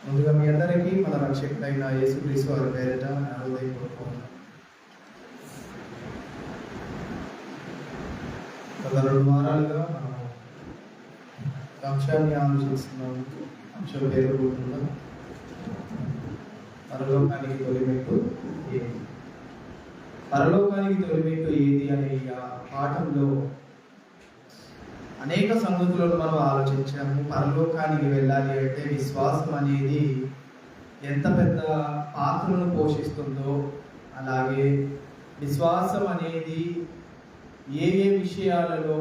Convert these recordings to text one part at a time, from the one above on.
ముందుగా మీ అందరికీ మన రక్షకుడైన యేసుక్రీస్తు వారి పేరిట నా హృదయపూర్వక గత 2 వారాలుగా మనం అంశాన్ని ఆలోచిస్తున్నాము. అంశం పేరు కూడా పరలోకానికి తొలిమెట్టు ఏది. పరలోకానికి తొలిమెట్టు ఏది అనే పాఠంలో అనేక సంగతులను మనం ఆలోచించాము. పరలోకానికి వెళ్ళాలి అంటే విశ్వాసం అనేది ఎంత పెద్ద పాత్రను పోషిస్తుందో, అలాగే విశ్వాసం అనేది ఏ విషయాలలో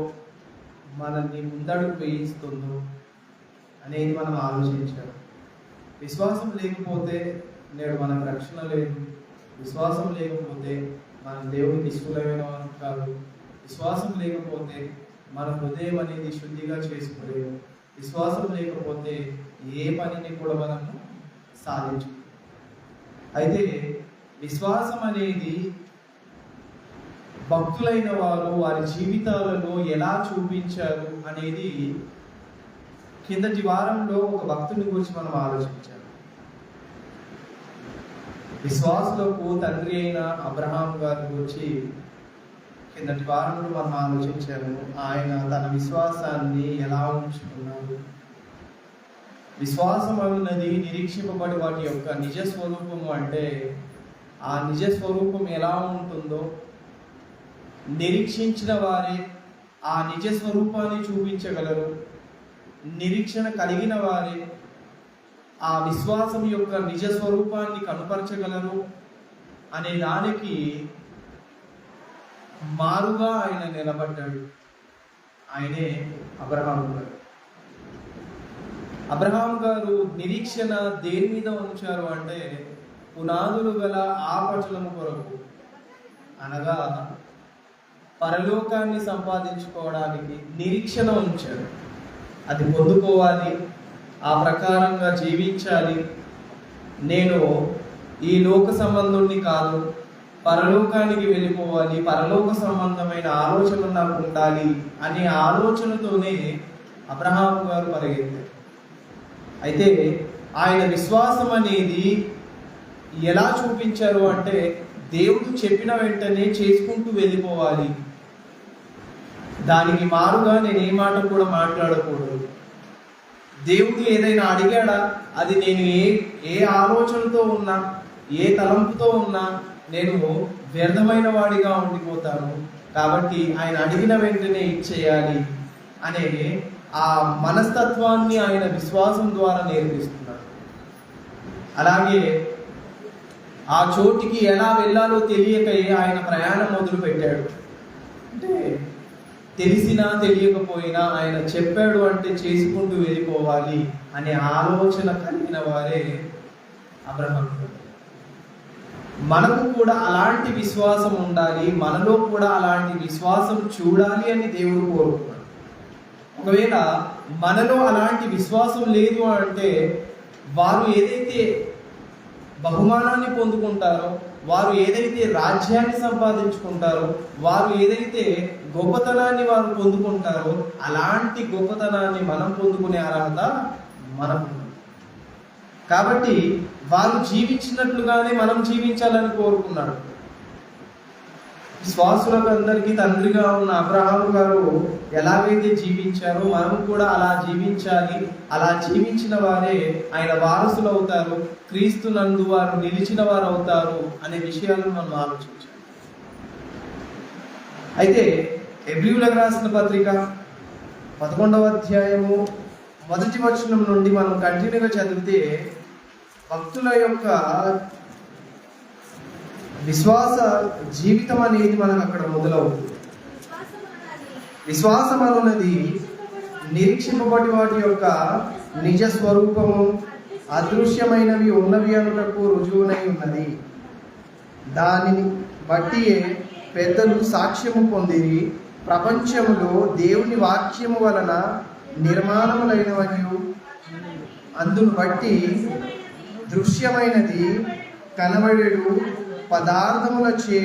మనల్ని ముందడుగు వేయిస్తుందో అనేది మనం ఆలోచించాము. విశ్వాసం లేకపోతే నేడు మనకు రక్షణ లేదు. విశ్వాసం లేకపోతే మనం దేవునికి ఇష్టమైన వారు కాదు. విశ్వాసం లేకపోతే మన హృదయం అనేది శుద్ధిగా చేసుకోలేము. విశ్వాసం లేకపోతే ఏ పనిని కూడా మనం సాధించు. అయితే విశ్వాసం అనేది భక్తులైన వారు వారి జీవితాలలో ఎలా చూపించారు అనేది కిందటి వారంలో ఒక భక్తుని గురించి మనం ఆలోచించాము. విశ్వాసులకు తండ్రి అయిన అబ్రహాం గారి గురించి కిందటి వారంలో మనం ఆలోచించాము. ఆయన తన విశ్వాసాన్ని ఎలా ఉంచుకున్నారు. విశ్వాసం అన్నది నిరీక్షింపబడి వాటి యొక్క నిజ స్వరూపము. అంటే ఆ నిజ స్వరూపం ఎలా ఉంటుందో నిరీక్షించిన వారే ఆ నిజ స్వరూపాన్ని చూపించగలరు. నిరీక్షణ కలిగిన వారే ఆ విశ్వాసం యొక్క నిజ స్వరూపాన్ని కనుపరచగలరు అనే దానికి మారుగా ఆయన నిలబడ్డాడు. ఆయనే అబ్రహాం గారు. అబ్రహాం గారు నిరీక్షణ దేని మీద ఉంచారు అంటే పునాదులు గల ఆ పట్టణము కొరకు, అనగా పరలోకాన్ని సంపాదించుకోవడానికి నిరీక్షణ ఉంచారు. అది పొందుకోవాలి, ఆ ప్రకారంగా జీవించాలి. నేను ఈ లోక సంబంధుణ్ణి కాదు, పరలోకానికి వెళ్ళిపోవాలి, పరలోక సంబంధమైన ఆలోచన నాకు ఉండాలి అనే ఆలోచనతోనే అబ్రహాం గారు పరిగెత్తారు. అయితే ఆయన విశ్వాసం అనేది ఎలా చూపించారు అంటే దేవుడు చెప్పిన వెంటనే చేసుకుంటూ వెళ్ళిపోవాలి. దానికి మారుగా నేను ఏ మాట కూడా మాట్లాడకూడదు. దేవుడు ఏదైనా అడిగాడా, అది నేను ఏ ఆలోచనతో ఉన్నా, ఏ తలంపుతో ఉన్నా నేను వ్యర్థమైన వాడిగా ఉండిపోతాను. కాబట్టి ఆయన అడిగిన వెంటనే ఇచ్చేయాలి అనే ఆ మనస్తత్వాన్ని ఆయన విశ్వాసం ద్వారా నేర్పిస్తున్నారు. అలాగే ఆ చోటికి ఎలా వెళ్ళాలో తెలియక ఆయన ప్రయాణం మొదలు పెట్టాడు. అంటే తెలిసినా తెలియకపోయినా ఆయన చెప్పాడు అంటే చేసుకుంటూ వెళ్ళిపోవాలి అనే ఆలోచన కలిగిన వారే అబ్రహాం. మనకు కూడా అలాంటి విశ్వాసం ఉండాలి, మనలో కూడా అలాంటి విశ్వాసం చూడాలి అని దేవుడు కోరుకున్నాడు. ఒకవేళ మనలో అలాంటి విశ్వాసం లేదు అంటే వారు ఏదైతే బహుమానాన్ని పొందుకుంటారో, వారు ఏదైతే రాజ్యాన్ని సంపాదించుకుంటారో, వారు ఏదైతే గొప్పతనాన్ని వారు పొందుకుంటారో అలాంటి గొప్పతనాన్ని మనం పొందుకునే అర్హత మనకు. కాబట్టి వారు జీవించినట్లుగానే మనం జీవించాలని కోరుకున్నాడు. విశ్వాసులకు అందరికీ తండ్రిగా ఉన్న అబ్రహాం గారు ఎలాగైతే జీవించారో మనం కూడా అలా జీవించాలి. అలా జీవించిన వారే ఆయన వారసులు అవుతారు, క్రీస్తు నందు వారు నిలిచిన వారు అవుతారు అనే విషయాలను మనం ఆలోచించాలి. అయితే హెబ్రీయులకు రాసిన పత్రిక 11వ అధ్యాయము 1వ వచనం నుండి మనం కంటిన్యూగా చదివితే భక్తుల యొక్క విశ్వాస జీవితం అనేది మనకు అక్కడ మొదలవుతుంది. విశ్వాసం అన్నది నిరీక్షింపబడి వాటి యొక్క నిజ స్వరూపము, అదృశ్యమైనవి ఉన్నవి అనుటకు రుజువునై ఉన్నది. దానిని బట్టి పెద్దలు సాక్ష్యము పొందిరి. ప్రపంచములో దేవుని వాక్యము వలన నిర్మాణములైనవని, అందును బట్టి దృశ్యమైనది కనబడేడు పదార్థములచే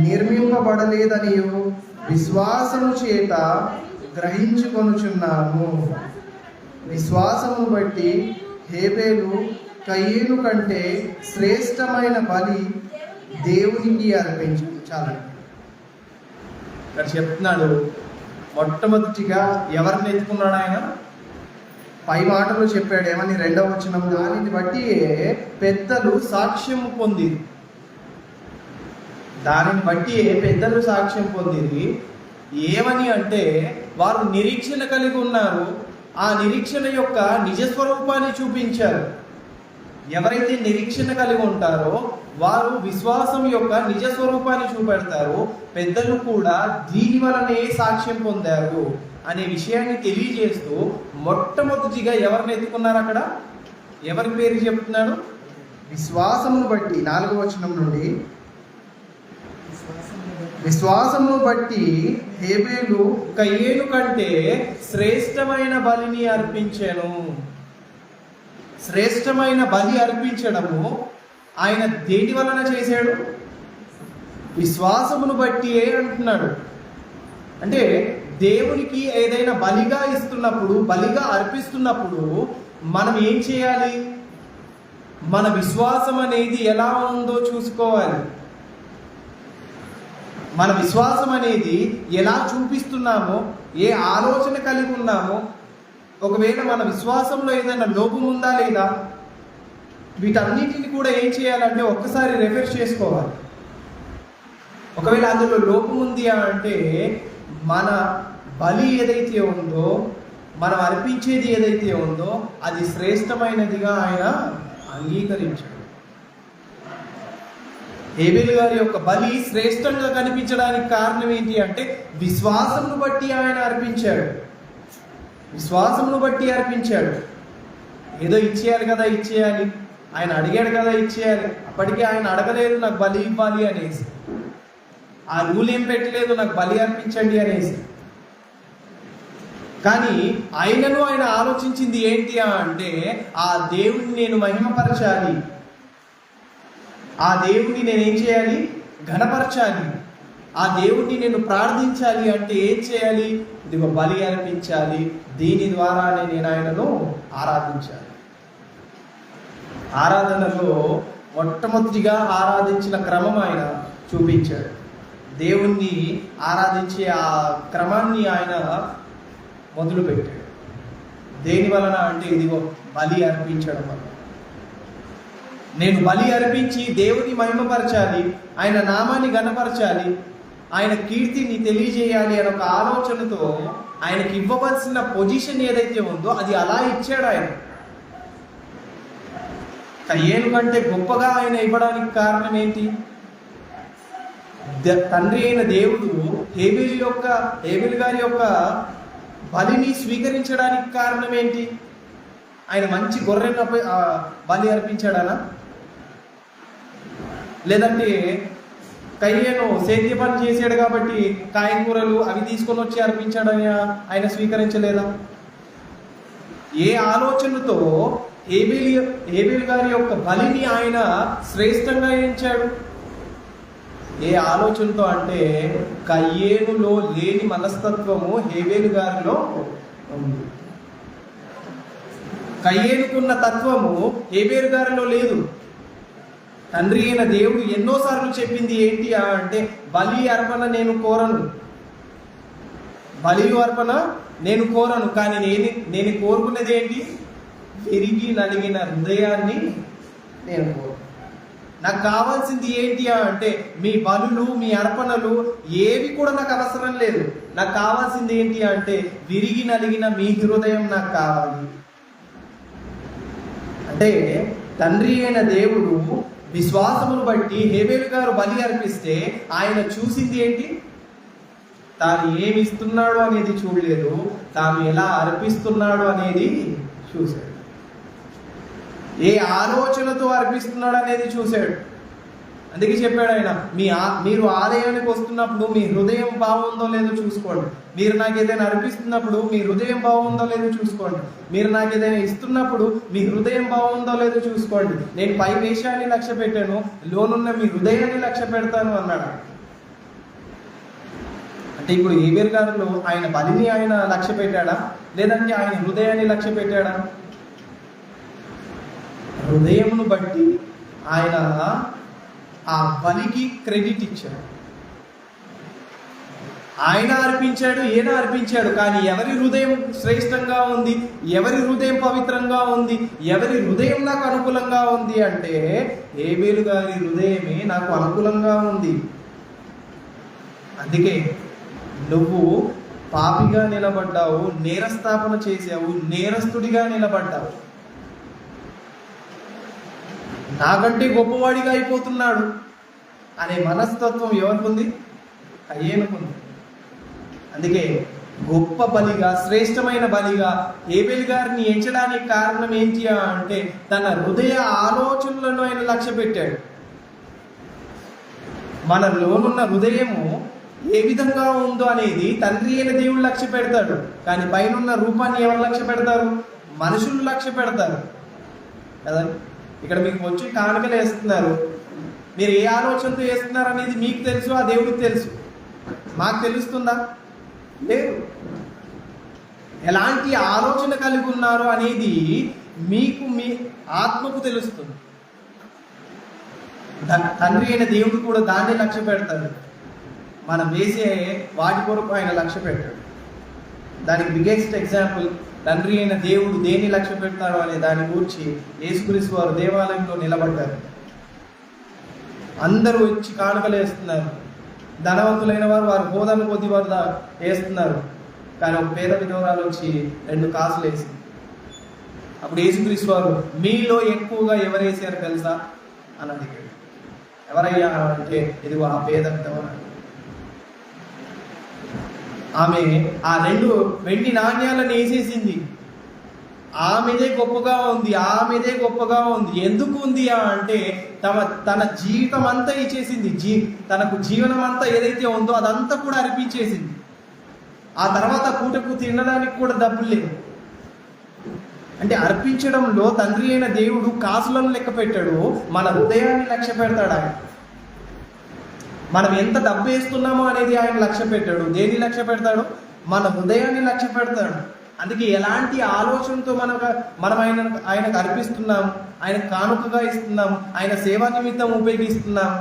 నిర్మింపబడలేదని విశ్వాసము చేత గ్రహించుకొనుచున్నాము. విశ్వాసము బట్టి హేబేలు కయ్యేను కంటే శ్రేష్టమైన బలి దేవునికి అర్పించాడు. చాలా ఇక్కడ చెప్తున్నాడు, మొట్టమొదటిగా ఎవరిని ఎత్తుకున్నాడు ఆయన? పై మాటలు చెప్పాడు ఏమని? 2వ వచనం, దానిని బట్టి పెద్దలు సాక్ష్యం పొందిరి. దానిని బట్టి పెద్దలు సాక్ష్యం పొందింది. ఏమని అంటే వారు నిరీక్షణ కలిగి ఉన్నారు, ఆ నిరీక్షణ యొక్క నిజస్వరూపాన్ని చూపించారు. ఎవరైతే నిరీక్షణ కలిగి ఉంటారో వారు విశ్వాసం యొక్క నిజస్వరూపాన్ని చూపెడతారు. పెద్దలు కూడా దీని వలనే సాక్ష్యం పొందారు అనే విషయాన్ని తెలియజేస్తూ మొట్టమొదటిగా ఎవరిని ఎత్తుకున్నారు? అక్కడ ఎవరి పేరు చెప్తున్నాడు? విశ్వాసమును బట్టి. 4వ వచనం నుండి, విశ్వాసమును బట్టి హేబేలు కయ్యేను కంటే శ్రేష్టమైన బలిని అర్పించాను. శ్రేష్టమైన బలి అర్పించడము ఆయన దేని వలన చేశాడు? విశ్వాసమును బట్టి అంటున్నాడు. అంటే దేవునికి ఏదైనా బలిగా ఇస్తున్నప్పుడు, బలిగా అర్పిస్తున్నప్పుడు మనం ఏం చేయాలి? మన విశ్వాసం అనేది ఎలా ఉందో చూసుకోవాలి. మన విశ్వాసం అనేది ఎలా చూపిస్తున్నామో, ఏ ఆలోచన కలిగి ఉన్నామో, ఒకవేళ మన విశ్వాసంలో ఏదైనా లోపం ఉందా లేదా, వీటన్నిటిని కూడా ఏం చేయాలంటే ఒక్కసారి రిఫ్రెష్ చేసుకోవాలి. ఒకవేళ అందులో లోపం ఉంది అంటే మన బలి ఏదైతే ఉందో, మనం అర్పించేది ఏదైతే ఉందో అది శ్రేష్టమైనదిగా ఆయన అంగీకరించాడు. హేబేలు గారి యొక్క బలి శ్రేష్టంగా కనిపించడానికి కారణం ఏంటి అంటే విశ్వాసమును బట్టి ఆయన అర్పించాడు. విశ్వాసమును బట్టి అర్పించాడు. ఏదో ఇచ్చేయాలి కదా, ఇచ్చేయాలి, ఆయన అడిగాడు కదా ఇచ్చేయాలి. అప్పటికే ఆయన అడగలేదు నాకు బలి ఇవ్వాలి అనేసి, ఆ రూల్ ఏం పెట్టలేదు నాకు బలి అర్పించండి అనేసి. కానీ ఆయన ఆలోచించింది ఏంటి అంటే ఆ దేవుడిని నేను మహిమపరచాలి, ఆ దేవుడిని నేనేం చేయాలి? ఘనపరచాలి. ఆ దేవుడిని నేను ప్రార్థించాలి అంటే ఏం చేయాలి? ఇదిగో బలి అర్పించాలి. దీని ద్వారానే నేను ఆయనను ఆరాధించాలి. ఆరాధనలో మొట్టమొదటిగా ఆరాధించిన క్రమం ఆయన చూపించాడు. దేవుణ్ణి ఆరాధించే ఆ క్రమాన్ని ఆయన మొదలుపెట్టాడు. దేని వలన అంటే ఇదిగో బలి అర్పించడం వల్ల. నేను బలి అర్పించి దేవుని మహిమపరచాలి, ఆయన నామాన్ని ఘనపరచాలి, ఆయన కీర్తిని తెలియజేయాలి అనే ఒక ఆలోచనతో ఆయనకి ఇవ్వవలసిన పొజిషన్ ఏదైతే ఉందో అది అలా ఇచ్చాడు ఆయన. కయ్యేను కంటే గొప్పగా ఆయన ఇవ్వడానికి కారణం ఏంటి? తండ్రి అయిన దేవుడు హేబేలు గారి యొక్క బలిని స్వీకరించడానికి కారణం ఏంటి? ఆయన మంచి గొర్రెను బలి అర్పించాడనా? లేదంటే కయ్యేను సేద్య పని చేశాడు కాబట్టి కాయగూరలు అవి తీసుకొని వచ్చి అర్పించాడని ఆయన స్వీకరించలేదా? ఏ ఆలోచనతో హేబేలు గారి యొక్క బలిని ఆయన శ్రేష్టంగా ఎంచాడు? ఏ ఆలోచనతో అంటే కయ్యేనులో లేని మనస్తత్వము హేబేలు గారిలో ఉంది. కయ్యేనుకున్న తత్వము హేబేలు గారిలో లేదు. తండ్రి అయిన దేవుడు ఎన్నోసార్లు చెప్పింది ఏంటి అంటే బలి అర్పణ నేను కోరను, బలి అర్పణ నేను కోరను, కానీ నేను కోరుకునేది ఏంటి? విరిగి నలిగిన హృదయాన్ని నేను కోరు. నాకు కావాల్సింది ఏంటి అంటే మీ బలులు, మీ అర్పణలు ఏవి కూడా నాకు అవసరం లేదు. నాకు కావాల్సింది ఏంటి అంటే విరిగి నలిగిన మీ హృదయం నాకు కావాలి. అంటే తండ్రి అయిన దేవుడు విశ్వాసమును బట్టి హేబేలు గారు బలి అర్పిస్తే ఆయన చూసింది ఏంటి? తాను ఏమి ఇస్తున్నాడు అనేది చూడలేదు, తాను ఎలా అర్పిస్తున్నాడు అనేది చూశాడు. ఏ ఆలోచనతో అర్పిస్తున్నాడు అనేది చూశాడు. అందుకే చెప్పాడు ఆయన, మీరు ఆలయానికి వస్తున్నప్పుడు మీ హృదయం బాగుందో లేదో చూసుకోండి. మీరు నాకు ఏదైనా అర్పిస్తున్నప్పుడు మీ హృదయం బాగుందో లేదో చూసుకోండి. మీరు నాకు ఏదైనా ఇస్తున్నప్పుడు మీ హృదయం బాగుందో లేదో చూసుకోండి. నేను పై వేషాన్ని లక్ష్య పెట్టాను, లోనున్న మీ హృదయాన్ని లక్ష్య పెడతాను అన్నాడు. అంటే ఇప్పుడు హేబేలు గారిలో ఆయన బలిని ఆయన లక్ష్య పెట్టాడా, లేదంటే ఆయన హృదయాన్ని లక్ష్య పెట్టాడా? హృదయమును బట్టి ఆయన ఆ బలికి క్రెడిట్ ఇచ్చాడు. ఆయన అర్పించాడు, ఈయన అర్పించాడు. కానీ ఎవరి హృదయం శ్రేష్టంగా ఉంది, ఎవరి హృదయం పవిత్రంగా ఉంది, ఎవరి హృదయం నాకు అనుకూలంగా ఉంది అంటే హేబేలు గారి హృదయమే నాకు అనుకూలంగా ఉంది. అందుకే నువ్వు పాపిగా నిలబడ్డావు, నేరస్థాపన చేసావు, నేరస్తుడిగా నిలబడ్డావు. నాకంటే గొప్పవాడిగా అయిపోతున్నాడు అనే మనస్తత్వం ఎవరికుంది? కయ్యేనుకుంది. అందుకే గొప్ప బలిగా, శ్రేష్టమైన బలిగా హేబేలు గారిని ఎంచడానికి కారణం ఏంటి అంటే తన హృదయ ఆలోచనలను ఆయన లక్ష్య పెట్టాడు. మనలోనున్న హృదయము ఏ విధంగా ఉందో అనేది తండ్రి అయిన దేవుడు లక్ష్య పెడతాడు. కానీ పైన రూపాన్ని ఎవరు లక్ష్య పెడతారు? మనుషులు లక్ష్య పెడతారు కదా. ఇక్కడ మీకు వచ్చి కానుకలు వేస్తున్నారు, మీరు ఏ ఆలోచనతో వేస్తున్నారు అనేది మీకు తెలుసు, ఆ దేవుడికి తెలుసు. మాకు తెలుస్తుందా? లేదు. ఎలాంటి ఆలోచన కలిగి ఉన్నారు అనేది మీకు మీ ఆత్మకు తెలుస్తుంది. తండ్రి అయిన దేవుడు కూడా దాన్ని లక్ష్య పెడతాడు. మనం వేసే వాటి కొరకు ఆయన లక్ష్య పెట్టాడు. దానికి బిగ్గెస్ట్ ఎగ్జాంపుల్ తండ్రి అయిన దేవుడు దేన్ని లక్ష్య పెడతాడు అనే దాని గురించి యేసుక్రీస్తు వారు దేవాలయంలో నిలబడ్డారు. అందరూ వచ్చి కానుకలు వేస్తున్నారు. ధనవంతులైన వారు వారి హోదాను కొద్ది వారు వేస్తున్నారు. కానీ ఒక పేద విధవరాలు వచ్చి 2 కాసులు వేసింది. అప్పుడు యేసుక్రీస్తు వారు మీలో ఎక్కువగా ఎవరు వేసారు తెలుసా అని అడిగాడు. ఎవరయ్యా అంటే ఇదిగో ఆ పేద విధవరాలు. ఆమె ఆ 2 వెండి నాణ్యాలను వేసేసింది. ఆమెదే గొప్పగా ఉంది, ఆమెదే గొప్పగా ఉంది. ఎందుకు ఉంది అంటే తన జీవితం అంతా ఇచ్చేసింది. తనకు జీవనం అంతా ఏదైతే ఉందో అదంతా కూడా అర్పించేసింది. ఆ తర్వాత పూటకు తినడానికి కూడా డబ్బులు లేవు. అంటే అర్పించడంలో తండ్రి అయిన దేవుడు కాసులను లెక్క పెట్టాడు, మన హృదయాన్ని లక్ష్య పెడతాడు ఆయన. మనం ఎంత డబ్బు వేస్తున్నామో అనేది ఆయన లక్ష్య పెట్టాడు. దేన్ని లక్ష్య పెడతాడు? మన హృదయాన్ని లక్ష్య పెడతాడు. అందుకే ఎలాంటి ఆలోచనతో మనం ఆయనకు అర్పిస్తున్నాం, ఆయన కానుకగా ఇస్తున్నాం, ఆయన సేవా నిమిత్తం ఉపయోగిస్తున్నాం.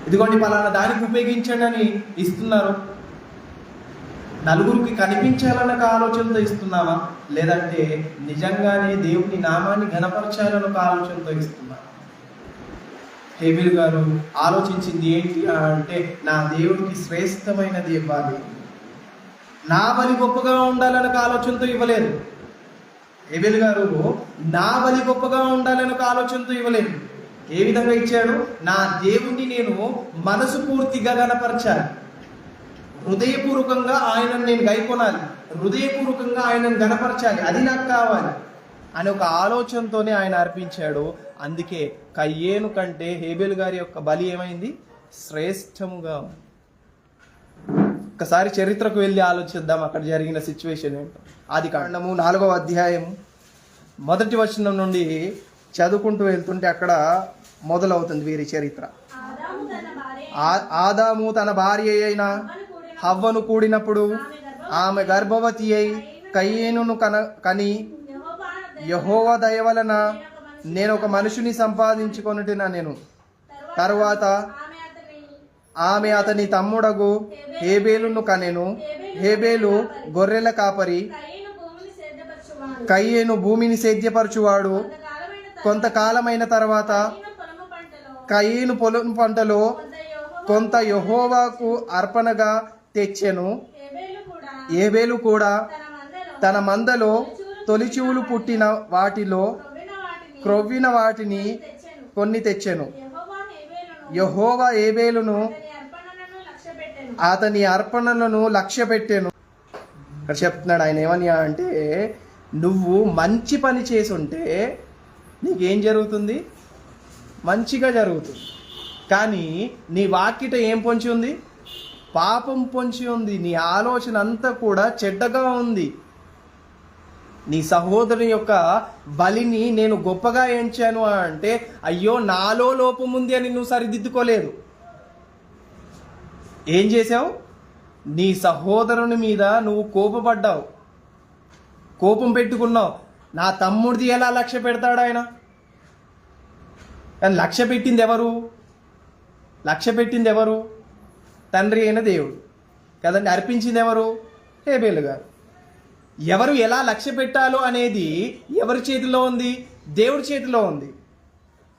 ఇదిగోండి పలానా దానికి ఉపయోగించండి అని ఇస్తున్నారు. నలుగురికి కనిపించాలన్న ఆలోచనతో ఇస్తున్నామా, లేదంటే నిజంగానే దేవుని నామాన్ని ఘనపరచాలన్న ఆలోచనతో ఇస్తున్నామా? హేబేలు గారు ఆలోచించింది ఏంటి అంటే నా దేవుడికి శ్రేష్టమైనది ఇవ్వాలి, నా బలి గొప్పగా ఉండాలన్న ఆలోచనతో ఇవ్వలేదు. హేబేలు గారు నా బలి గొప్పగా ఉండాలన్న ఆలోచనతో ఇవ్వలేదు. ఏ విధంగా ఇచ్చాడు? నా దేవుణ్ణి నేను మనసు పూర్తిగా గణపరచాలి, హృదయపూర్వకంగా ఆయనను నేను గైకొనాలి, హృదయపూర్వకంగా ఆయనను గణపరచాలి, అది నాకు కావాలి అని ఒక ఆలోచనతోనే ఆయన అర్పించాడు. అందుకే కయ్యేను కంటే హేబేలు గారి యొక్క బలి ఏమైంది? శ్రేష్టముగా. ఒకసారి చరిత్రకు వెళ్ళి ఆలోచిద్దాం అక్కడ జరిగిన సిచ్యువేషన్ ఏంటో. ఆదికాండము 4వ అధ్యాయం 1వ వచనం నుండి చదువుకుంటూ వెళ్తుంటే అక్కడ మొదలవుతుంది వీరి చరిత్ర. ఆదాము తన భార్య అయిన హవ్వను కూడినప్పుడు ఆమె గర్భవతి అయి కయ్యేనును కని యెహోవా దయ వలన నేను ఒక మనుషుని సంపాదించుకొనుటినా నేను. తరువాత ఆమె అతని తమ్ముడగు హేబేలును కనెను. హేబేలు గొర్రెల కాపరి, కయ్యేను భూమిని సేద్యపరచువాడు. కొంతకాలమైన తర్వాత కయ్యేను పొలం పంటలో కొంత యెహోవాకు అర్పణగా తెచ్చెను. హేబేలు కూడా తన మందలో తొలిచూలు పుట్టిన వాటిలో క్రొవ్విన వాటిని కొన్ని తెచ్చెను. యెహోవా హేబేలును అతని అర్పణలను లక్ష్య పెట్టాను. ఇక్కడ చెప్తున్నాడు ఆయన ఏమని అంటే నువ్వు మంచి పని చేసుంటే నీకేం జరుగుతుంది? మంచిగా జరుగుతుంది. కానీ నీ వాకిట ఏం పొంచి ఉంది? పాపం పొంచి ఉంది. నీ ఆలోచన అంతా కూడా చెడ్డగా ఉంది. నీ సహోదరుని యొక్క బలిని నేను గొప్పగా ఎంచాను అంటే అయ్యో నాలో లోపం ఉంది అని నువ్వు సరిదిద్దుకోలేదు. ఏం చేసావు? నీ సహోదరుని మీద నువ్వు కోపపడ్డావు, కోపం పెట్టుకున్నావు. నా తమ్ముడిది ఎలా లక్ష్య పెడతాడు ఆయన? కానీ లక్ష్య పెట్టింది ఎవరు? తండ్రి అయిన దేవుడు కదండి. అర్పించింది ఎవరు? హేబేలు గారు. ఎవరు ఎలా లక్ష్య పెట్టాలో అనేది ఎవరి చేతిలో ఉంది? దేవుడి చేతిలో ఉంది.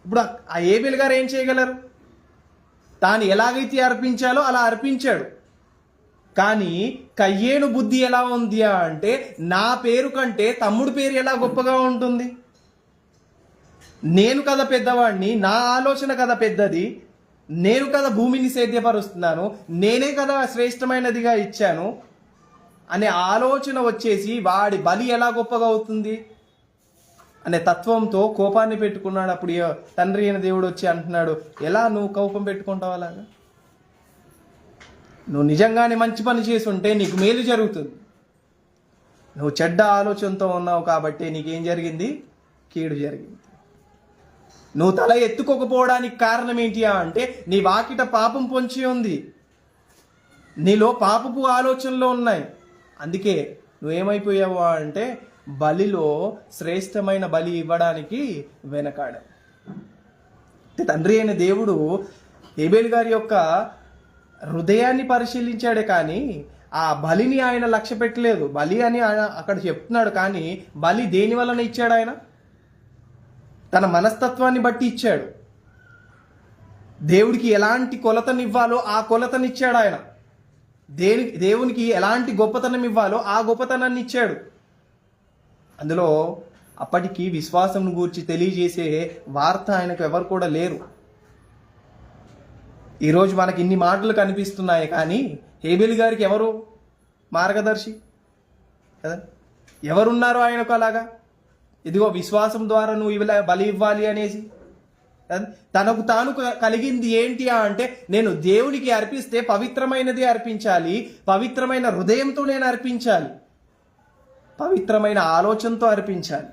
ఇప్పుడు ఆ హేబేలు గారు ఏం చేయగలరు? తాను ఎలాగైతే అర్పించాలో అలా అర్పించాడు. కానీ కయ్యేను బుద్ధి ఎలా ఉంది అంటే, నా పేరు కంటే తమ్ముడి పేరు ఎలా గొప్పగా ఉంటుంది? నేను కదా పెద్దవాడిని, నా ఆలోచన కదా పెద్దది, నేను కదా భూమిని సేద్యపరుస్తున్నాను, నేనే కదా శ్రేష్టమైనదిగా ఇచ్చాను అనే ఆలోచన వచ్చేసి వాడి బలి ఎలా గొప్పగా అవుతుంది అనే తత్వంతో కోపాన్ని పెట్టుకున్నాడు. అప్పుడు తండ్రి అయిన దేవుడు వచ్చి అంటున్నాడు, ఎలా నువ్వు కోపం పెట్టుకుంటావు? అలాగా నువ్వు నిజంగానే మంచి పని చేసి ఉంటే నీకు మేలు జరుగుతుంది. నువ్వు చెడ్డ ఆలోచనతో ఉన్నావు కాబట్టి నీకేం జరిగింది? కీడు జరిగింది. నువ్వు తల ఎత్తుకోకపోవడానికి కారణం ఏంటి అంటే, నీ వాకిట పాపం పొంచి ఉంది, నీలో పాపపు ఆలోచనలు ఉన్నాయి. అందుకే నువ్వేమైపోయావు అంటే బలిలో శ్రేష్టమైన బలి ఇవ్వడానికి వెనకాడావు. తండ్రి అయిన దేవుడు హేబేలు గారి యొక్క హృదయాన్ని పరిశీలించాడే కానీ ఆ బలిని ఆయన లక్ష్య పెట్టలేదు. బలి అని ఆయన అక్కడ చెప్తున్నాడు, కానీ బలి దేని వలన ఇచ్చాడు? ఆయన తన మనస్తత్వాన్ని బట్టి ఇచ్చాడు. దేవుడికి ఎలాంటి కొలతనివ్వాలో ఆ కొలతనిచ్చాడు ఆయన. దేవునికి ఎలాంటి గొప్పతనం ఇవ్వాలో ఆ గొప్పతనాన్ని ఇచ్చాడు. అందులో అప్పటికి విశ్వాసం గూర్చి తెలియజేసే వార్త ఆయనకు ఎవరు కూడా లేరు. ఈరోజు మనకి ఇన్ని మాటలు కనిపిస్తున్నాయి, కానీ హేబేలు గారికి ఎవరు మార్గదర్శి కదా? ఎవరున్నారు ఆయనకు అలాగా? ఇదిగో విశ్వాసం ద్వారా నువ్వు ఇలా బలి ఇవ్వాలి అనేసి. తనకు తాను కలిగింది ఏంటి అంటే, నేను దేవునికి అర్పిస్తే పవిత్రమైనది అర్పించాలి, పవిత్రమైన హృదయంతో నేను అర్పించాలి, పవిత్రమైన ఆలోచనతో అర్పించాలి.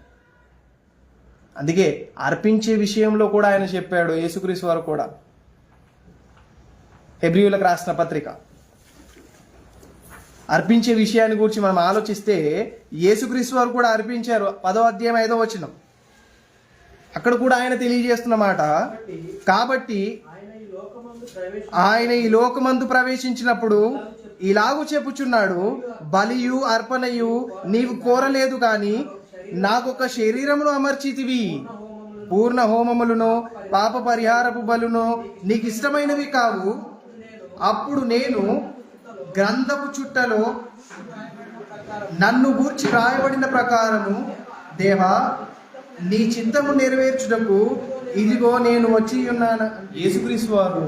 అందుకే అర్పించే విషయంలో కూడా ఆయన చెప్పాడు, యేసుక్రీస్తు వారు కూడా. హెబ్రీయులకు రాసిన పత్రిక అర్పించే విషయాన్ని గురించి మనం ఆలోచిస్తే, యేసుక్రీస్తు వారు కూడా అర్పించారు. 10వ అధ్యాయం 5వ వచనం, అక్కడ కూడా ఆయన తెలియజేస్తున్న మాట, కాబట్టి ఆయన ఈ లోకమందు ప్రవేశించినప్పుడు ఇలాగూ చెప్పుచున్నాడు, బలియు అర్పణయు నీవు కోరలేదు కానీ నాకొక శరీరమును అమర్చితివి, పూర్ణ హోమములను పాప పరిహారపు బలును నీకు ఇష్టమైనవి కావు. అప్పుడు నేను గ్రంథపు చుట్టలో నన్ను గూర్చి రాయబడిన ప్రకారము, దేవా నీ చిత్తము నెరవేర్చుటకు ఇదిగో నేను వచ్చి ఉన్నాను. యేసుక్రీస్తు వారు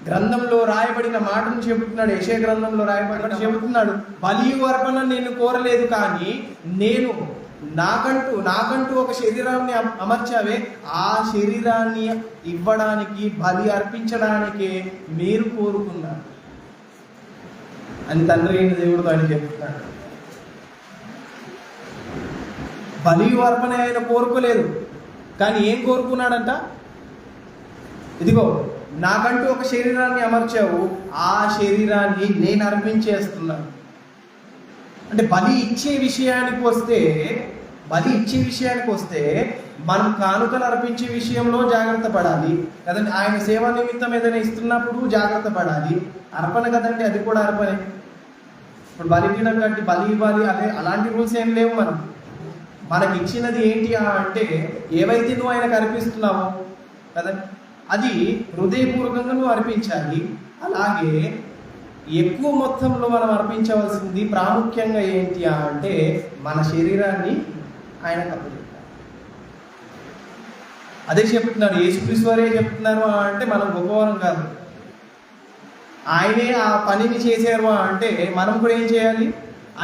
గ్రంథంలో రాయబడిన మాటను చెబుతున్నాడు. యెషయా గ్రంథంలో రాయబడిన చెబుతున్నాడు, బలి అర్పణ నేను కోరలేదు కానీ నేను నాకంటూ ఒక శరీరాన్ని అమర్చావే, ఆ శరీరాన్ని ఇవ్వడానికి, బలి అర్పించడానికే మీరు కోరుకున్నారు అని తండ్రి అయిన దేవుడు ఆయన చెప్తున్నాడు. బలి అర్పణ ఆయన కోరుకోలేదు, కానీ ఏం కోరుకున్నాడంట? ఇదిగో నాకంటూ ఒక శరీరాన్ని అమర్చావు, ఆ శరీరాన్ని నేను అర్పించేస్తున్నాను. అంటే బలి ఇచ్చే విషయానికి వస్తే మనం కానుకలు అర్పించే విషయంలో జాగ్రత్త పడాలి కదండి. ఆయన సేవా నిమిత్తం ఏదైనా ఇస్తున్నప్పుడు జాగ్రత్త పడాలి. అర్పణ కదండి, అది కూడా అర్పణే. ఇప్పుడు బలికి కంటే బలి ఇవ్వాలి అలాంటి రూల్స్ ఏం లేవు. మనకి ఇచ్చినది ఏంటి అంటే, ఏవైతే నువ్వు ఆయనకు అర్పిస్తున్నావో కదండి, అది హృదయపూర్వకంగా నువ్వు అర్పించాలి. అలాగే ఎక్కువ మొత్తంలో మనం అర్పించవలసింది ప్రాముఖ్యంగా ఏంటి అంటే, మన శరీరాన్ని ఆయనకు అప్పచెప్పాలి. అదే చెప్తున్నాడు, యేసుక్రీస్తు వారే చెప్తున్నారు అంటే మనం గొప్పవారం కాదు, ఆయనే ఆ పనిని చేశారు అంటే మనం కూడా ఏం చేయాలి?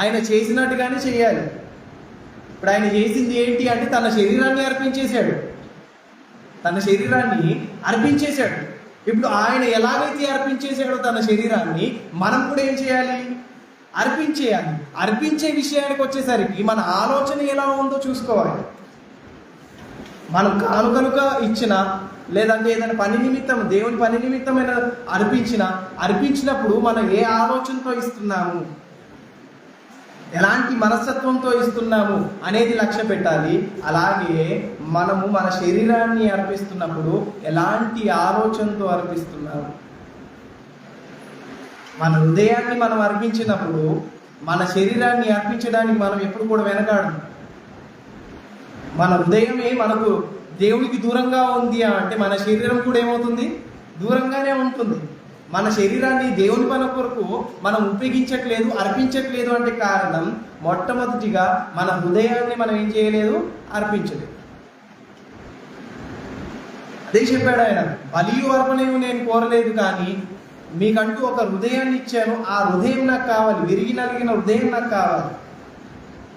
ఆయన చేసినట్టుగానే చేయాలి. ఇప్పుడు ఆయన చేసింది ఏంటి అంటే, తన శరీరాన్ని అర్పించేశాడు. ఇప్పుడు ఆయన ఎలాగైతే అర్పించేశాడో తన శరీరాన్ని, మనం కూడా ఏం చేయాలి? అర్పించేయాలి. అర్పించే విషయానికి వచ్చేసరికి మన ఆలోచన ఎలా ఉందో చూసుకోవాలి. మనం కానుకలుగా ఇచ్చిన, లేదంటే ఏదైనా పని నిమిత్తం, దేవుని పని నిమిత్తమైన అర్పించినప్పుడు మనం ఏ ఆలోచనతో ఇస్తున్నాము? ఎలాంటి మనస్తత్వంతో ఇస్తున్నాము అనేది లక్ష్య పెట్టాలి. అలాగే మనము మన శరీరాన్ని అర్పిస్తున్నప్పుడు ఎలాంటి ఆలోచనతో అర్పిస్తున్నాము. మన హృదయాన్ని మనం అర్పించినప్పుడు మన శరీరాన్ని అర్పించడానికి మనం ఎప్పుడు కూడా వెనకాడము. మన హృదయమే మనకు దేవునికి దూరంగా ఉంది అంటే మన శరీరం కూడా ఏమవుతుంది, దూరంగానే ఉంటుంది. మన శరీరాన్ని దేవుని పని కొరకు మనం ఉపయోగించట్లేదు, అర్పించట్లేదు అంటే కారణం మొట్టమొదటిగా మన హృదయాన్ని మనం ఏం చేయలేదు, అర్పించలేదు. అదే చెప్పాడు ఆయన, బలియు అర్పణయు నేను కోరలేదు, కానీ మీకంటూ ఒక హృదయాన్ని ఇచ్చాను, ఆ హృదయం నాకు కావాలి, విరిగి నలిగిన హృదయం నాకు కావాలి.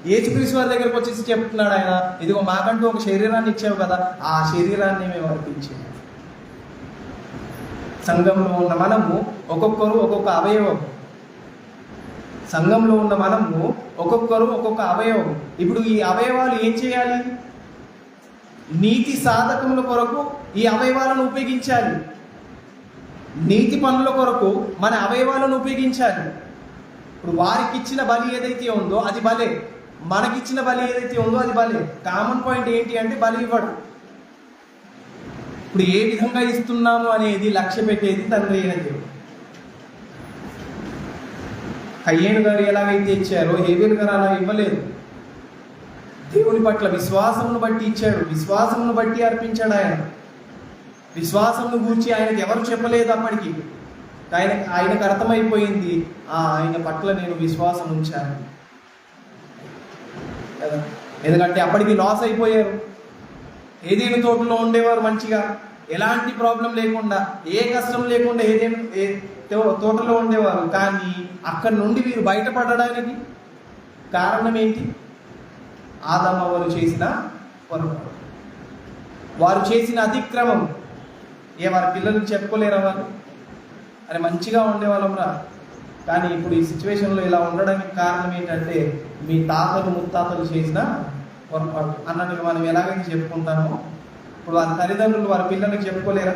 యేసుక్రీస్తు వారి దగ్గరకు వచ్చేసి చెప్తున్నాడు ఆయన, ఇదిగో మాకంటూ ఒక శరీరాన్ని ఇచ్చావు కదా, ఆ శరీరాన్ని మేము అర్పించాము. సంఘంలో ఉన్న మనము ఒక్కొక్కరు ఒక్కొక్క అవయవం, సంఘంలో ఉన్న మనము ఒక్కొక్కరు ఒక్కొక్క అవయవం. ఇప్పుడు ఈ అవయవాలు ఏం చేయాలి, నీతి సాధకముల కొరకు ఈ అవయవాలను ఉపయోగించాలి. నీతి పనుల కొరకు మన అవయవాలను ఉపయోగించాలి. ఇప్పుడు వారికి ఇచ్చిన బలి ఏదైతే ఉందో అది బలే, మనకిచ్చిన బలి ఏదైతే ఉందో అది బలే. కామన్ పాయింట్ ఏంటి అంటే బలి ఇవ్వడం. ఇప్పుడు ఏ విధంగా ఇస్తున్నాము అనేది లక్ష్య పెట్టేది తండ్రి అయిన దేవుడు. కయ్యేను గారు ఎలాగైతే ఇచ్చారో హేబేలు గారు అలా ఇవ్వలేదు. దేవుని పట్ల విశ్వాసమును బట్టి ఇచ్చాడు, విశ్వాసమును బట్టి అర్పించాడు. ఆయన విశ్వాసమును గూర్చి ఆయనకు ఎవరు చెప్పలేదు. అప్పటికి ఆయనకు అర్థమైపోయింది, ఆయన పట్ల నేను విశ్వాసం ఉంచాను. ఎందుకంటే అప్పటికి లాస్ అయిపోయారు. ఏదేను తోటలో ఉండేవారు మంచిగా, ఎలాంటి ప్రాబ్లం లేకుండా, ఏ కష్టం లేకుండా ఏదేను తోటలో ఉండేవారు. కానీ అక్కడి నుండి వీరు బయటపడడానికి కారణం ఏంటి, ఆదాము వారు చేసిన పొరపాటు, వారు చేసిన అతిక్రమం. వారి పిల్లలకు చెప్పుకోలేరా వాళ్ళు, అరే మంచిగా ఉండేవాళ్ళం రా, కానీ ఇప్పుడు ఈ సిచ్యువేషన్లో ఇలా ఉండడానికి కారణం ఏంటంటే మీ తాతలు ముత్తాతలు చేసిన పొరపాటు అన్నట్టుగా మనం ఎలాగైతే చెప్పుకుంటామో, ఇప్పుడు వారి తల్లిదండ్రులు వారి పిల్లలకి చెప్పుకోలేరా,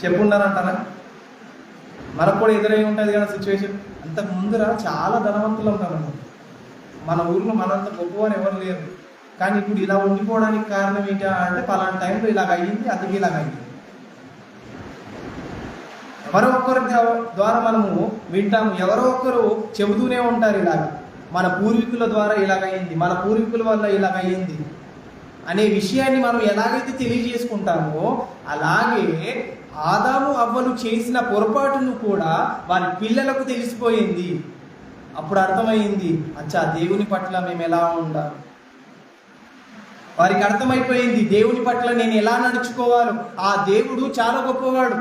చెప్పుండారంటారా? మనకు కూడా ఎదురై ఉంటుంది కదా సిచ్యువేషన్. అంతకు ముందురా చాలా ధనవంతులు ఉంటారు, మన ఊర్లో మనంత గొప్పవారు ఎవరు లేరు. కానీ ఇప్పుడు ఇలా ఉండిపోవడానికి కారణం ఏంటి అంటే పలానా టైంలో ఇలాగ అయ్యింది, అది ఇలాగ అయ్యింది. ఎవరో ఒక్కరి ద్వారా మనము వింటాము, ఎవరో ఒక్కరు చెబుతూనే ఉంటారు ఇలాగ, మన పూర్వీకుల ద్వారా ఇలాగయ్యింది, మన పూర్వీకుల వల్ల ఇలాగయ్యింది అనే విషయాన్ని మనం ఎలాగైతే తెలియజేసుకుంటామో, అలాగే ఆదాము అవ్వలు చేసిన పొరపాటును కూడా వారి పిల్లలకు తెలిసిపోయింది. అప్పుడు అర్థమైంది, అచ్చా దేవుని పట్ల మేము ఎలా ఉండాలి. వారికి అర్థమైపోయింది, దేవుని పట్ల నేను ఎలా నడుచుకోవాలో. ఆ దేవుడు చాలా గొప్పవాడు,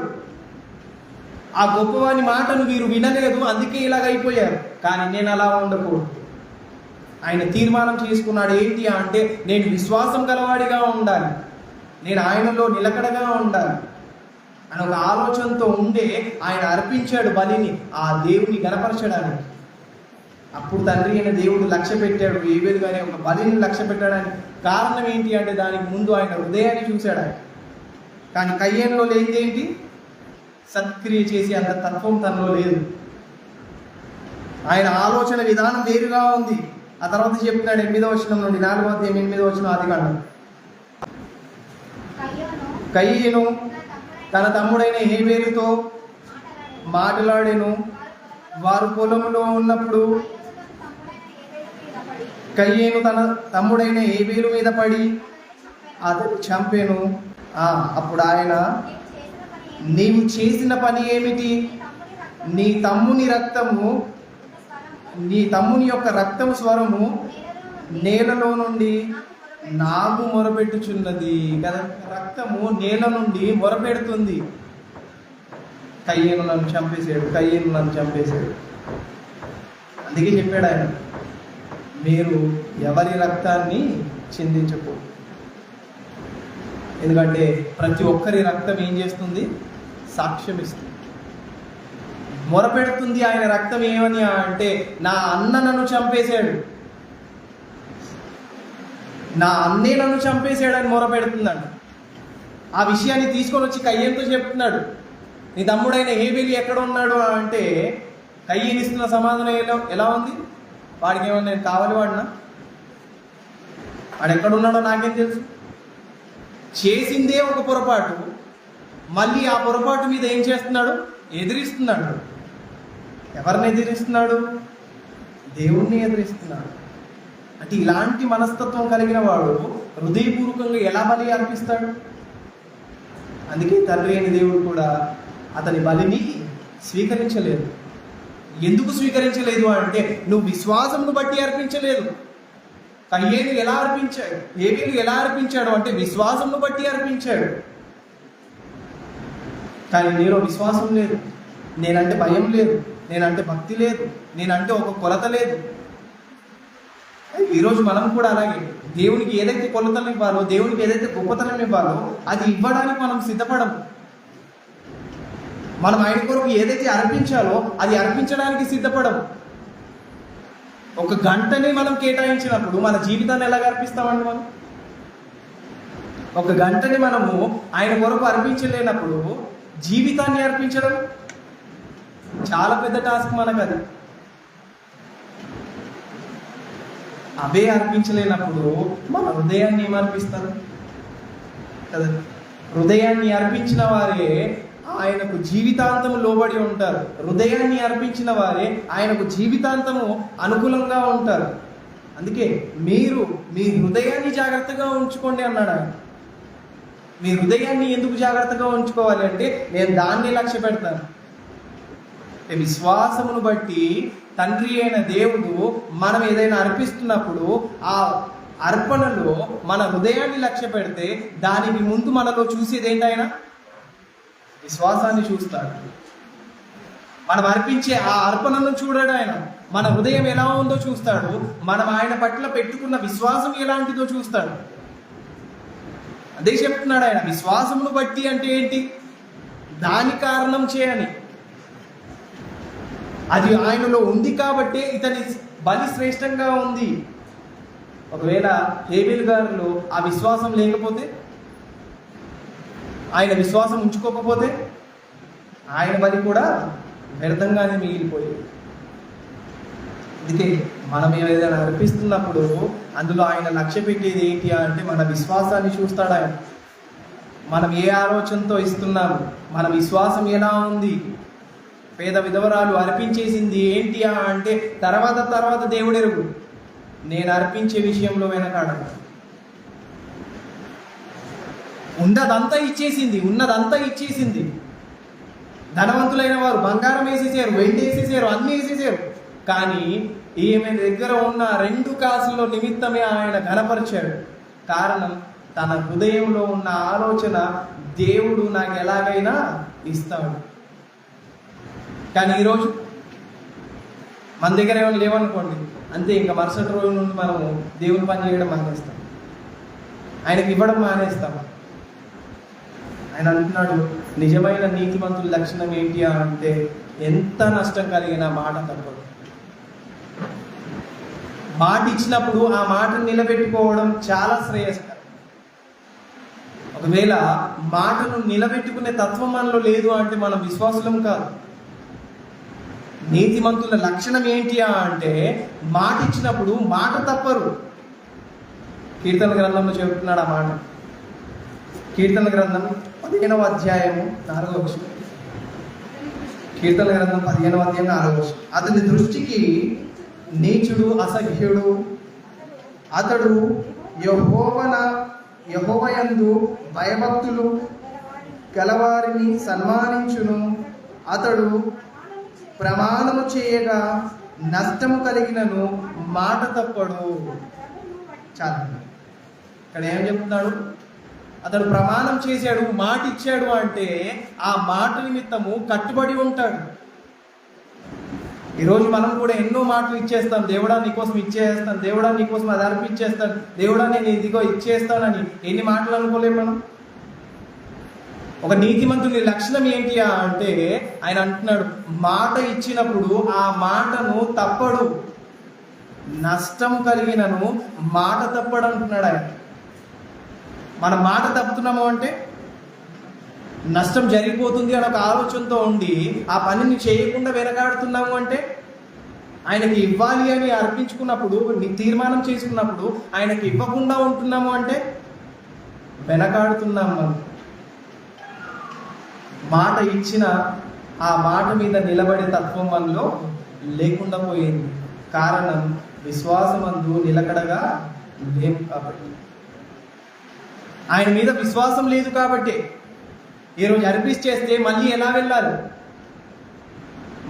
ఆ గొప్పవాని మాటను వీరు వినలేదు, అందుకే ఇలాగైపోయారు. కానీ నేను అలా ఉండకూడదు. ఆయన తీర్మానం చేసుకున్నాడు ఏంటి అంటే, నేను విశ్వాసం గలవాడిగా ఉండాలి, నేను ఆయనలో నిలకడగా ఉండాలి అని ఒక ఆలోచనతో ఉండే ఆయన అర్పించాడు బలిని, ఆ దేవుని గణపరచడానికి. అప్పుడు తండ్రి అయిన దేవుడు లక్ష్య పెట్టాడు, హేబేలు గారి ఒక బలిని లక్ష్య పెట్టడానికి కారణం ఏంటి అంటే, దానికి ముందు ఆయన హృదయాన్ని చూశాడు ఆయన. కానీ కయ్యేనులో లేనిదేంటి, సత్క్రియ చేసి అంత తత్వం తనలో లేదు. ఆయన ఆలోచన విధానం వేరుగా ఉంది. ఆ తర్వాత చెప్తున్నాడు 8వ వచనం నుండి 4వ అధ్యాయం 8వ వచనం ఆదికాండం. కయ్యేను తన తమ్ముడైన హేబేలుతో మాట్లాడెను. వారు పొలంలో ఉన్నప్పుడు కయ్యేను తన తమ్ముడైన హేబేలు మీద పడి అతను చంపెను. అప్పుడు ఆయన, నీవు చేసిన పని ఏమిటి, నీ తమ్ముని యొక్క రక్తము స్వరము నేలలో నుండి నాకు మొరపెట్టుచున్నది కదా. రక్తము నేల నుండి మొరపెడుతుంది, కయ్యేను నన్ను చంపేశాడు. అందుకే చెప్పాడు ఆయన, మీరు ఎవరి రక్తాన్ని చిందించకూడదు. ఎందుకంటే ప్రతి ఒక్కరి రక్తం ఏం చేస్తుంది, సాక్ష్యం ఇస్తుంది, మొరపెడుతుంది. ఆయన రక్తం ఏమని అంటే, నా అన్న నన్ను చంపేశాడు, నా అన్నే నన్ను చంపేశాడని మొరపెడుతుందంట. ఆ విషయాన్ని తీసుకొని వచ్చి కయ్యేనుతో చెప్తున్నాడు, నీ తమ్ముడైన హేబేలు ఎక్కడ ఉన్నాడు అంటే, కయ్యేను ఇస్తున్న సమాధానం ఎలా ఉంది, వాడికి ఏమన్నా నేను కావాలి వాడినా? వాడు ఎక్కడున్నాడో నాకేం తెలుసు? చేసిందే ఒక పొరపాటు, మళ్ళీ ఆ పొరపాటు మీద ఏం చేస్తున్నాడు? ఎదిరిస్తున్నాడు. ఎవరిని ఎదిరిస్తున్నాడు? దేవుణ్ణి ఎదిరిస్తున్నాడు. అంటే ఇలాంటి మనస్తత్వం కలిగిన వాడు హృదయపూర్వకంగా ఎలా బలి అర్పిస్తాడు? అందుకే తండ్రి అయిన దేవుడు కూడా అతని బలిని స్వీకరించలేదు. ఎందుకు స్వీకరించలేదు అంటే, నువ్వు విశ్వాసమును బట్టి అర్పించలేదు. కయ్యేలు ఎలా అర్పించాడు? హేబేలు ఎలా అర్పించాడు అంటే విశ్వాసమును బట్టి అర్పించాడు. కానీ నీలో విశ్వాసం లేదు, నేనంటే భయం లేదు, నేనంటే భక్తి లేదు, నేనంటే ఒక కొలత లేదు. ఈరోజు మనం కూడా అలాగే దేవునికి ఏదైతే కొలతలు ఇవ్వాలో, దేవునికి ఏదైతే గొప్పతనం ఇవ్వాలో అది ఇవ్వడానికి మనం సిద్ధపడము. మనం ఆయన కొరకు ఏదైతే అర్పించాలో అది అర్పించడానికి సిద్ధపడము. ఒక గంటని మనం కేటాయించినప్పుడు మన జీవితాన్ని ఎలాగ అర్పిస్తామండి? మనం ఒక గంటని మనము ఆయన కొరకు అర్పించలేనప్పుడు జీవితాన్ని అర్పించడం చాలా పెద్ద టాస్క్ మనకు. అది అవే అర్పించలేనప్పుడు మన హృదయాన్ని ఏమర్పిస్తారు కదా? హృదయాన్ని అర్పించిన వారే ఆయనకు జీవితాంతము లోబడి ఉంటారు. హృదయాన్ని అర్పించిన వారే ఆయనకు జీవితాంతము అనుకూలంగా ఉంటారు. అందుకే మీరు మీ హృదయాన్ని జాగ్రత్తగా ఉంచుకోండి అన్నాడు ఆయన. మీ హృదయాన్ని ఎందుకు జాగ్రత్తగా ఉంచుకోవాలి అంటే, నేను దాన్ని లక్ష్య పెడతాను. విశ్వాసమును బట్టి తండ్రి అయిన దేవుడు మనం ఏదైనా అర్పిస్తున్నప్పుడు ఆ అర్పణలో మన హృదయాన్ని లక్ష్య పెడితే దానికి ముందు మనలో చూసేది ఏంటైనా విశ్వాసాన్ని చూస్తాడు. మనం అర్పించే ఆ అర్పణను చూడడు ఆయన. మన హృదయం ఎలా ఉందో చూస్తాడు. మనం ఆయన పట్ల పెట్టుకున్న విశ్వాసం ఎలాంటిదో చూస్తాడు. అదే చెప్తున్నాడు ఆయన. విశ్వాసమును బట్టి అంటే ఏంటి? దాని కారణం చేయని, అది ఆయనలో ఉంది కాబట్టి ఇతని బలి శ్రేష్టంగా ఉంది. ఒకవేళ హేబేలు గారిలో ఆ విశ్వాసం లేకపోతే, ఆయన విశ్వాసం ఉంచుకోకపోతే ఆయన బలి కూడా వ్యర్థంగానే మిగిలిపోయేది. అందుకే మనం ఏదైనా అర్పిస్తున్నప్పుడు అందులో ఆయన లక్ష్య పెట్టేది ఏంటి అంటే మన విశ్వాసాన్ని చూస్తాడు ఆయన. మనం ఏ ఆలోచనతో ఇస్తున్నాము, మన విశ్వాసం ఎలా ఉంది. పేద విధవరాలు అర్పించేసింది ఏంటి అంటే తర్వాత దేవుడెరుగు, నేను అర్పించే విషయంలో వెనకాడను. ఉన్నదంతా ఇచ్చేసింది. ధనవంతులైన వారు బంగారం వేసేసారు, వెండి వేసేసారు, అన్ని వేసేసారు. కానీ ఈమె దగ్గర ఉన్న 2 కాసుల నిమిత్తమే ఆయన ఘనపరిచాడు. కారణం, తన హృదయంలో ఉన్న ఆలోచన దేవుడు నాకు ఎలాగైనా ఇస్తాడు. కానీ ఈరోజు మన దగ్గర ఏమైనా లేవనుకోండి, అంతే, ఇంకా మరుసటి రోజు నుండి మనము దేవుని పని చేయడం మానేస్తాం, ఆయనకి ఇవ్వడం మానేస్తాం. ఆయన అంటున్నాడు, నిజమైన నీతిమంతుల లక్షణం ఏంటి అంటే ఎంత నష్టం కలిగిన మాట తప్పదు. మాట ఇచ్చినప్పుడు ఆ మాటను నిలబెట్టుకోవడం చాలా శ్రేయస్కరం. ఒకవేళ మాటను నిలబెట్టుకునే తత్వం మనలో లేదు అంటే మనం విశ్వాసులం కాదు. నీతిమంతుల లక్షణం ఏంటి అంటే మాట ఇచ్చినప్పుడు మాట తప్పరు. కీర్తన గ్రంథంలో చెబుతున్నాడు ఆ మాట. కీర్తన గ్రంథం 15వ అధ్యాయము 4వ వచనం. కీర్తన గ్రంథం 15వ అధ్యాయం 4వ వచనం. అతని దృష్టికి నీచుడు అసహ్యుడు, అతడు యెహోవాయందు భయభక్తులు గలవారిని సన్మానించును. అతడు ప్రమాణము చేయగా నష్టము కలిగినను మాట తప్పడు. చాలా ఇక్కడ ఏం చెప్తున్నాడు? అతడు ప్రమాణం చేశాడు, మాట ఇచ్చాడు అంటే ఆ మాట నిమిత్తము కట్టుబడి ఉంటాడు. ఈరోజు మనం కూడా ఎన్నో మాటలు ఇచ్చేస్తాం. దేవుడా నీకోసం ఇచ్చేస్తాను, దేవుడా నీకోసం అది అర్పించేస్తాను, దేవుడా నేను ఇదిగో ఇచ్చేస్తానని ఎన్ని మాటలు అనుకోలేము మనం. ఒక నీతిమంతుని లక్షణం ఏంటి అంటే ఆయన అంటున్నాడు, మాట ఇచ్చినప్పుడు ఆ మాటను తప్పడు, నష్టం కలిగినను మాట తప్పడు అంటున్నాడు ఆయన. మనం మాట తప్పుతున్నాము అంటే నష్టం జరిగిపోతుంది అని ఒక ఆలోచనతో ఉండి ఆ పనిని చేయకుండా వెనకాడుతున్నాము అంటే ఆయనకి ఇవ్వాలి అని అర్పించుకున్నప్పుడు, తీర్మానం చేసుకున్నప్పుడు ఆయనకి ఇవ్వకుండా ఉంటున్నాము అంటే వెనకాడుతున్నాం మనం. మాట ఇచ్చిన ఆ మాట మీద నిలబడే తత్వం మనలో లేకుండా పోయింది. కారణం విశ్వాసమందు నిలకడగా లేము కాబట్టి. ఆయన మీద విశ్వాసం లేదు కాబట్టి ఈరోజు అర్పించేస్తే మళ్ళీ ఎలా వెళ్ళాలి,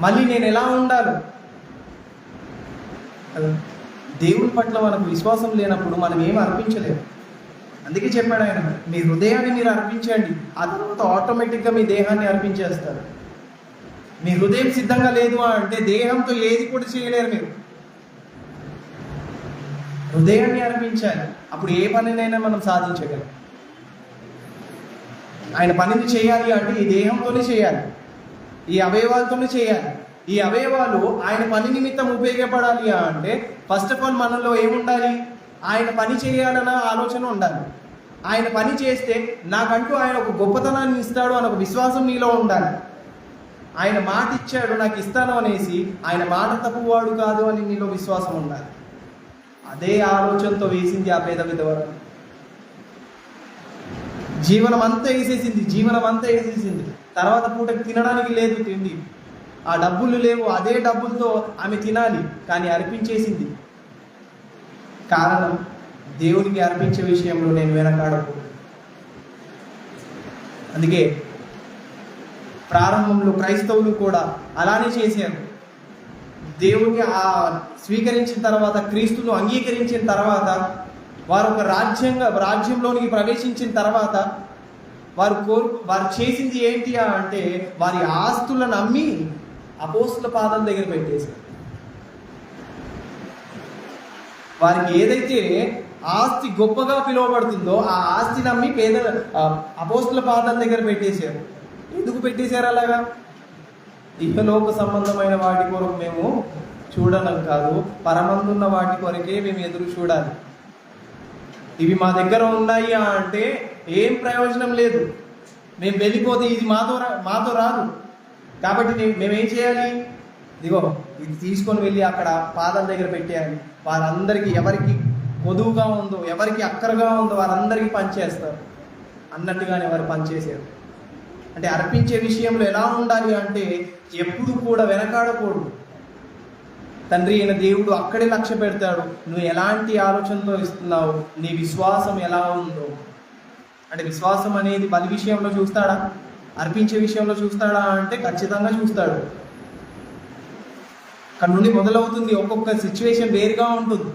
మళ్ళీ నేను ఎలా ఉండాలి? దేవుని పట్ల మనకు విశ్వాసం లేనప్పుడు మనం ఏమి అర్పించలేము. అందుకే చెప్పాడు ఆయన, మీ హృదయాన్ని మీరు అర్పించండి, ఆ తర్వాత ఆటోమేటిక్గా మీ దేహాన్ని అర్పించేస్తారు. మీ హృదయం సిద్ధంగా లేదు అంటే దేహంతో ఏది కూడా చేయలేరు మీరు. హృదయాన్ని అర్పించాలి, అప్పుడు ఏ పనినైనా మనం సాధించగలం. ఆయన పనిని చేయాలి అంటే ఈ దేహంతోనే చేయాలి, ఈ అవయవాలతోనే చేయాలి. ఈ అవయవాలు ఆయన పని నిమిత్తం ఉపయోగపడాలి అంటే ఫస్ట్ ఆఫ్ ఆల్ మనలో ఏముండాలి? ఆయన పని చేయాలన్న ఆలోచన ఉండాలి. ఆయన పని చేస్తే నాకంటూ ఆయన ఒక గొప్పతనాన్ని ఇస్తాడు అని ఒక విశ్వాసం నీలో ఉండాలి. ఆయన మాట ఇచ్చాడు నాకు ఇస్తాను అనేసి, ఆయన మాట తప్పువాడు కాదు అని నీలో విశ్వాసం ఉండాలి. అదే ఆలోచనతో వేసింది ఆ పేద విధవరాలు. జీవనం అంతా వేసేసింది. తర్వాత పూటకి తినడానికి లేదు తిండి, ఆ డబ్బులు లేవు, అదే డబ్బులతో ఆమె తినాలి, కానీ అర్పించేసింది. కారణం దేవునికి అర్పించే విషయంలో నేను వెనకాడకూడదు. అందుకే ప్రారంభంలో క్రైస్తవులు కూడా అలానే చేశారు. దేవుని స్వీకరించిన తర్వాత, క్రీస్తును అంగీకరించిన తర్వాత, వారు ఒక రాజ్యంలోనికి ప్రవేశించిన తర్వాత వారు చేసింది ఏంటి అంటే వారి ఆస్తులను అమ్మి అపోస్తుల పాదాల దగ్గర పెట్టేశారు. వారికి ఏదైతే ఆస్తి గొప్పగా పిలువబడుతుందో ఆ ఆస్తిని అమ్మి అపోస్తుల పాదాల దగ్గర పెట్టేశారు. ఎందుకు పెట్టేశారు అలాగా? ఇహలోక సంబంధమైన వాటి కొరకు మేము చూడడం కాదు, పరమందున్న వాటి కొరకే మేము ఎదురు చూడాలి. ఇవి మా దగ్గర ఉన్నాయి అంటే ఏం ప్రయోజనం లేదు. మేము వెళ్ళిపోతే ఇది మాతో రాదు. కాబట్టి మేమేం చేయాలి? ఇదిగో ఇది తీసుకొని వెళ్ళి అక్కడ పాదాల దగ్గర పెట్టేయాలి. వారందరికీ ఎవరికి పొదువుగా ఉందో, ఎవరికి అక్కరగా ఉందో వారందరికీ పనిచేస్తారు అన్నట్టుగానే వారు పనిచేశారు. అంటే అర్పించే విషయంలో ఎలా ఉండాలి అంటే ఎప్పుడు కూడా వెనకాడకూడదు. తండ్రి అయిన దేవుడు అక్కడే లక్ష్య పెడతాడు, నువ్వు ఎలాంటి ఆలోచనతో ఇస్తున్నావు, నీ విశ్వాసం ఎలా ఉందో. అంటే విశ్వాసం అనేది బలి విషయంలో చూస్తాడా, అర్పించే విషయంలో చూస్తాడా అంటే ఖచ్చితంగా చూస్తాడు. అక్కడ నుండి మొదలవుతుంది. ఒక్కొక్క సిచ్యువేషన్ వేరుగా ఉంటుంది.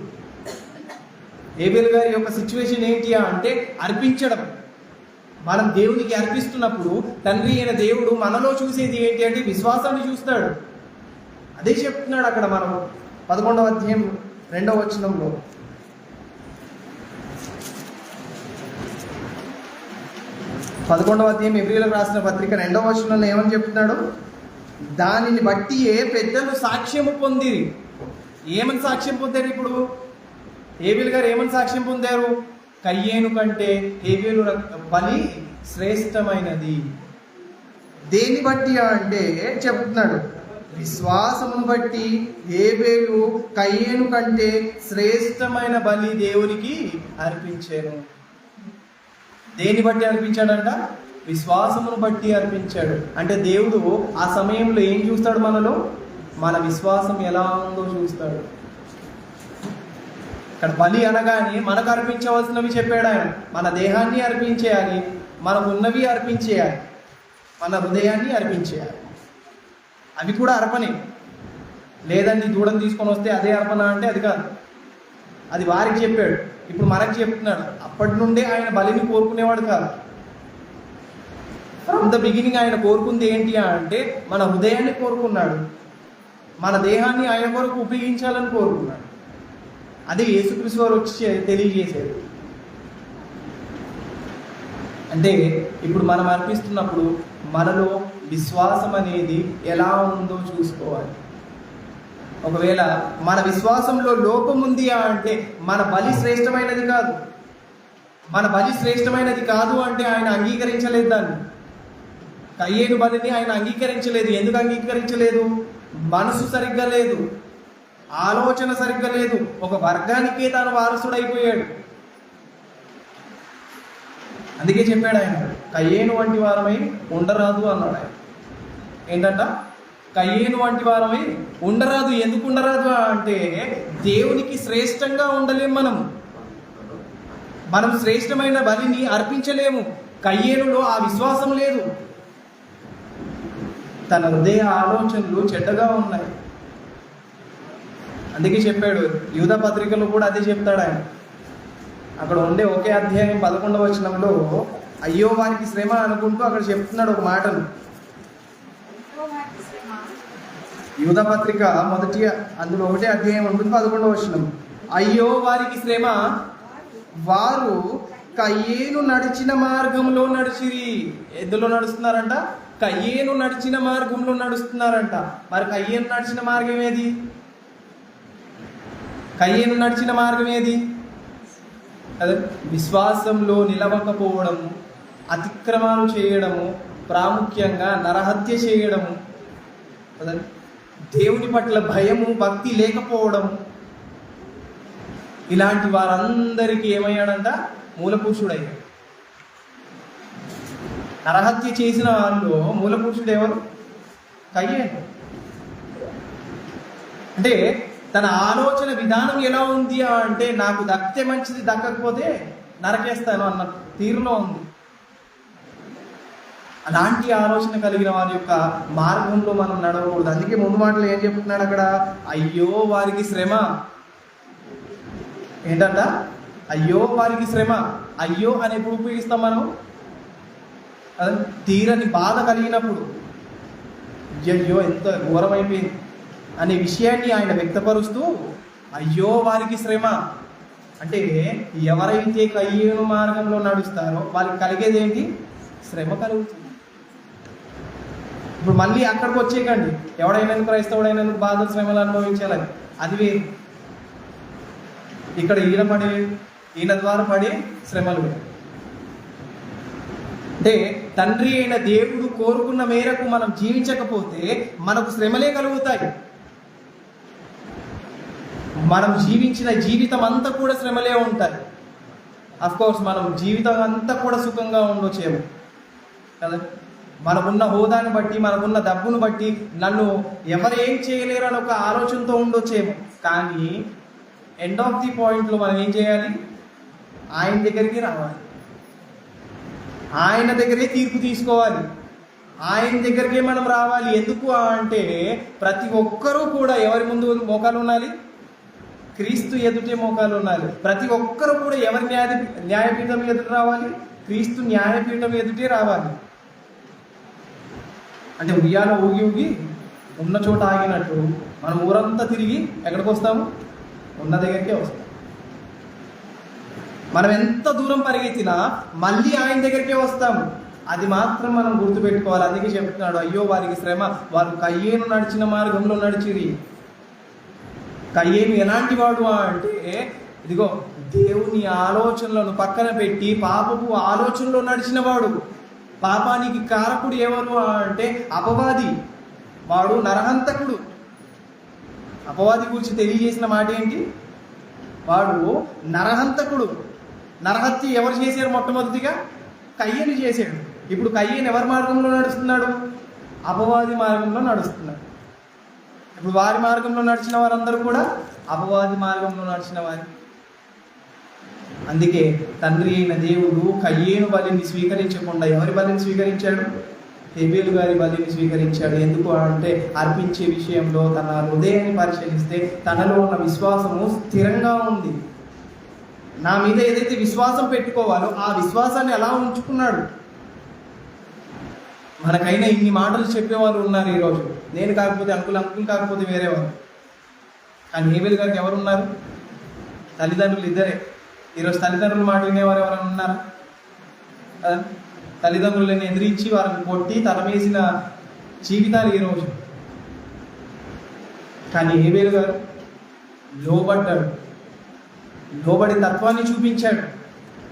ఏబేలు గారి యొక్క సిచ్యువేషన్ ఏంటి అంటే అర్పించడం. మనం దేవునికి అర్పిస్తున్నప్పుడు తండ్రి అయిన దేవుడు మనలో చూసేది ఏంటి అంటే విశ్వాసాన్ని చూస్తాడు. అదే చెప్తున్నాడు అక్కడ మనం 11వ అధ్యాయం 2వ వచనంలో. ఎబ్రీయులకు రాసిన పత్రిక 2వ వచనంలో ఏమని చెప్తున్నాడు? దానిని బట్టి పెద్దలు సాక్ష్యము పొందిరి. ఏమని సాక్ష్యం పొందారు? ఇప్పుడు హేబేలు గారు ఏమని సాక్ష్యం పొందారు? కయ్యేను కంటే హేబేలు బలి శ్రేష్టమైనది. దేని బట్టి అంటే చెప్తున్నాడు, విశ్వాసమును బట్టి హేబేలు కయ్యేను కంటే శ్రేష్టమైన బలి దేవునికి అర్పించాను. దేని బట్టి అర్పించాడంట? విశ్వాసమును బట్టి అర్పించాడు. అంటే దేవుడు ఆ సమయంలో ఏం చూస్తాడు? మనలో మన విశ్వాసం ఎలా ఉందో చూస్తాడు. ఇక్కడ బలి అనగానే మనకు అర్పించవలసినవి చెప్పాడు ఆయన. మన దేహాన్ని అర్పించేయాలి, మనకు ఉన్నవి అర్పించేయాలి, మన హృదయాన్ని అర్పించేయాలి. అవి కూడా అర్పణే. లేదండి దూడను తీసుకొని వస్తే అదే అర్పణ అంటే అది కాదు. అది వారికి చెప్పాడు, ఇప్పుడు మనకు చెప్తున్నాడు. అప్పటి నుండే ఆయన బలిని కోరుకునేవాడు కాదు. ఫ్రమ్ ద బిగినింగ్ ఆయన కోరుకుంది ఏంటి అంటే మన హృదయాన్ని కోరుకున్నాడు, మన దేహాన్ని ఆయన కొరకు ఉపయోగించాలని కోరుకున్నాడు. అది యేసుక్రీస్తు వారు వచ్చి తెలియజేశారు. అంటే ఇప్పుడు మనం అర్పిస్తున్నప్పుడు మనలో విశ్వాసం అనేది ఎలా ఉందో చూసుకోవాలి. ఒకవేళ మన విశ్వాసంలో లోపం ఉంది అంటే మన బలి శ్రేష్టమైనది కాదు. మన బలి శ్రేష్టమైనది కాదు అంటే ఆయన అంగీకరించలేదు దాన్ని. కయ్యేను బలిని ఆయన అంగీకరించలేదు. ఎందుకు అంగీకరించలేదు? మనసు సరిగ్గా లేదు. ఆలోచన సరిగ్గా లేదు, ఒక వర్గానికే తాను వారసుడైపోయాడు. అందుకే చెప్పాడు ఆయన, కయ్యేను వంటి వారమై ఉండరాదు అన్నాడు ఆయన. ఏంటంట? కయ్యేను వంటి వారమై ఉండరాదు. ఎందుకు ఉండరాదు అంటే దేవునికి శ్రేష్టంగా ఉండలేము మనం శ్రేష్టమైన బలిని అర్పించలేము. కయ్యేనులో ఆ విశ్వాసం లేదు. తన హృదయ ఆలోచనలు చెడ్డగా ఉన్నాయి. అందుకే చెప్పాడు, యూదా పత్రికలో కూడా అదే చెప్తాడు ఆయన. అక్కడ ఉండే ఒకే అధ్యాయం 11వ వచనంలో అయ్యో వారికి శ్రమ అనుకుంటూ అక్కడ చెప్తున్నాడు ఒక మాటను. యూదా పత్రిక అందులో ఒకటే అధ్యాయం ఉంటుంది, 11వ వచనం. అయ్యో వారికి శ్రమ, వారు కయ్యేను నడిచిన మార్గంలో నడిచిరి. ఎందులో నడుస్తున్నారంట? కయ్యేను నడిచిన మార్గంలో నడుస్తున్నారంట. మరి కయ్యేను నడిచిన మార్గం ఏది? కయ్యేను నడిచిన మార్గం ఏది? అదే విశ్వాసంలో నిలవకపోవడము, అతిక్రమాలు చేయడము, ప్రాముఖ్యంగా నరహత్య చేయడము, అదే దేవుని పట్ల భయము, భక్తి లేకపోవడము. ఇలాంటి వారందరికీ ఏమయ్యాడంట? మూలపురుషుడయ్యాడు. నరహత్య చేసిన వాళ్ళు మూలపురుషుడు ఎవరు? కయ్యేను. అంటే తన ఆలోచన విధానం ఎలా ఉంది అంటే నాకు దక్కితే మంచిది, దక్కకపోతే నరకేస్తాను అన్న తీరులో ఉంది. అలాంటి ఆలోచన కలిగిన వారి యొక్క మార్గంలో మనం నడవకూడదు. అందుకే ముందు మాటలు ఏం చెప్తున్నాడు అక్కడ? అయ్యో వారికి శ్రమ. ఏంటంట? అయ్యో వారికి శ్రమ. అయ్యో అని ఎప్పుడు ఉపయోగిస్తాం మనం? అదే తీరని బాధ కలిగినప్పుడు, అయ్యో ఎంత ఘోరమైపోయింది అనే విషయాన్ని ఆయన వ్యక్తపరుస్తూ అయ్యో వారికి శ్రమ అంటే ఎవరైతే కయ్యేను మార్గంలో నడుస్తారో వాళ్ళకి కలిగేది ఏంటి? శ్రమ కలుగుతుంది. ఇప్పుడు మళ్ళీ అక్కడికి వచ్చేకండి, ఎవడైనా క్రైస్తవుడైనా బాధ శ్రమలు అనుభవించాలని, అది వేరు. ఇక్కడ ఈయన ద్వారా పడే శ్రమలు అంటే తండ్రి అయిన దేవుడు కోరుకున్న మేరకు మనం జీవించకపోతే మనకు శ్రమలే కలుగుతాయి. మనం జీవించిన జీవితం అంతా కూడా శ్రమలే ఉంటాయి. అఫ్కోర్స్ మనం జీవితం అంతా కూడా సుఖంగా ఉండొచ్చేమో కదా, మనకున్న హోదాని బట్టి, మనకున్న డబ్బును బట్టి నన్ను ఎవరు ఏం చేయలేరు అని ఒక ఆలోచనతో ఉండొచ్చేమో. కానీ ఎండ్ ఆఫ్ ది పాయింట్లో మనం ఏం చేయాలి? ఆయన దగ్గరికి రావాలి, ఆయన దగ్గరే తీర్పు తీసుకోవాలి, ఆయన దగ్గరికే మనం రావాలి. ఎందుకు అంటే ప్రతి ఒక్కరూ కూడా ఎవరి ముందు మోకాలు ఉండాలి? క్రీస్తు ఎదుటే మోకాలు ఉండాలి. ప్రతి ఒక్కరూ కూడా ఎవరి న్యాయపీఠం ఎదుట రావాలి? క్రీస్తు న్యాయపీఠం ఎదుటే రావాలి. అంటే ఉయ్యాల ఊగి ఊగి ఉన్న చోట ఆగినట్టు మనం ఊరంతా తిరిగి ఎక్కడికి వస్తాము? ఉన్న దగ్గరికే వస్తాం. మనం ఎంత దూరం పరిగెత్తినా మళ్ళీ ఆయన దగ్గరికే వస్తాము. అది మాత్రం మనం గుర్తుపెట్టుకోవాలి. అందుకే చెప్తున్నాడు, అయ్యో వారికి శ్రమ, వారు కయ్యేను నడిచిన మార్గంలో నడిచిరి. కయ్యేను ఎలాంటి వాడు అంటే ఇదిగో దేవుని ఆలోచనలను పక్కన పెట్టి పాపపు ఆలోచనలో నడిచిన వాడు. పాపానికి కారకుడు ఎవరు అంటే అపవాది. వాడు నరహంతకుడు. అపవాది గురించి తెలియజేసిన మాట ఏంటి? వాడు నరహంతకుడు. నరహత్య ఎవరు చేశారు? మొట్టమొదటిగా కయ్యేను చేశాడు. ఇప్పుడు కయ్యేను ఎవరి మార్గంలో నడుస్తున్నాడు? అపవాది మార్గంలో నడుస్తున్నాడు. ఇప్పుడు వారి మార్గంలో నడిచిన వారందరూ కూడా అపవాది మార్గంలో నడిచిన వారి. అందుకే తండ్రి అయిన దేవుడు కయ్యేను బలిని స్వీకరించకుండా ఎవరి బలిని స్వీకరించాడు? హేబేలు గారి బలిని స్వీకరించాడు. ఎందుకు అంటే అర్పించే విషయంలో తన హృదయాన్ని పరిశీలిస్తే తనలో ఉన్న విశ్వాసము స్థిరంగా ఉంది. నా మీద ఏదైతే విశ్వాసం పెట్టుకోవాలో ఆ విశ్వాసాన్ని ఎలా ఉంచుకున్నాడు. మనకైనా ఇన్ని మాటలు చెప్పేవాళ్ళు ఉన్నారు ఈరోజు. నేను కాకపోతే అంకుల్ కాకపోతే వేరేవారు. కానీ హేబేలు గారికి ఎవరు ఉన్నారు? తల్లిదండ్రులు ఇద్దరే. ఈరోజు తల్లిదండ్రులు మాట వినేవారు ఎవరైనా ఉన్నారా? తల్లిదండ్రులను ఎదిరించి వారిని కొట్టి తలమేసిన జీవితాలు ఈరోజు. కానీ హేబేలు గారు లోబడ్డాడు, లోబడి తత్వాన్ని చూపించాడు.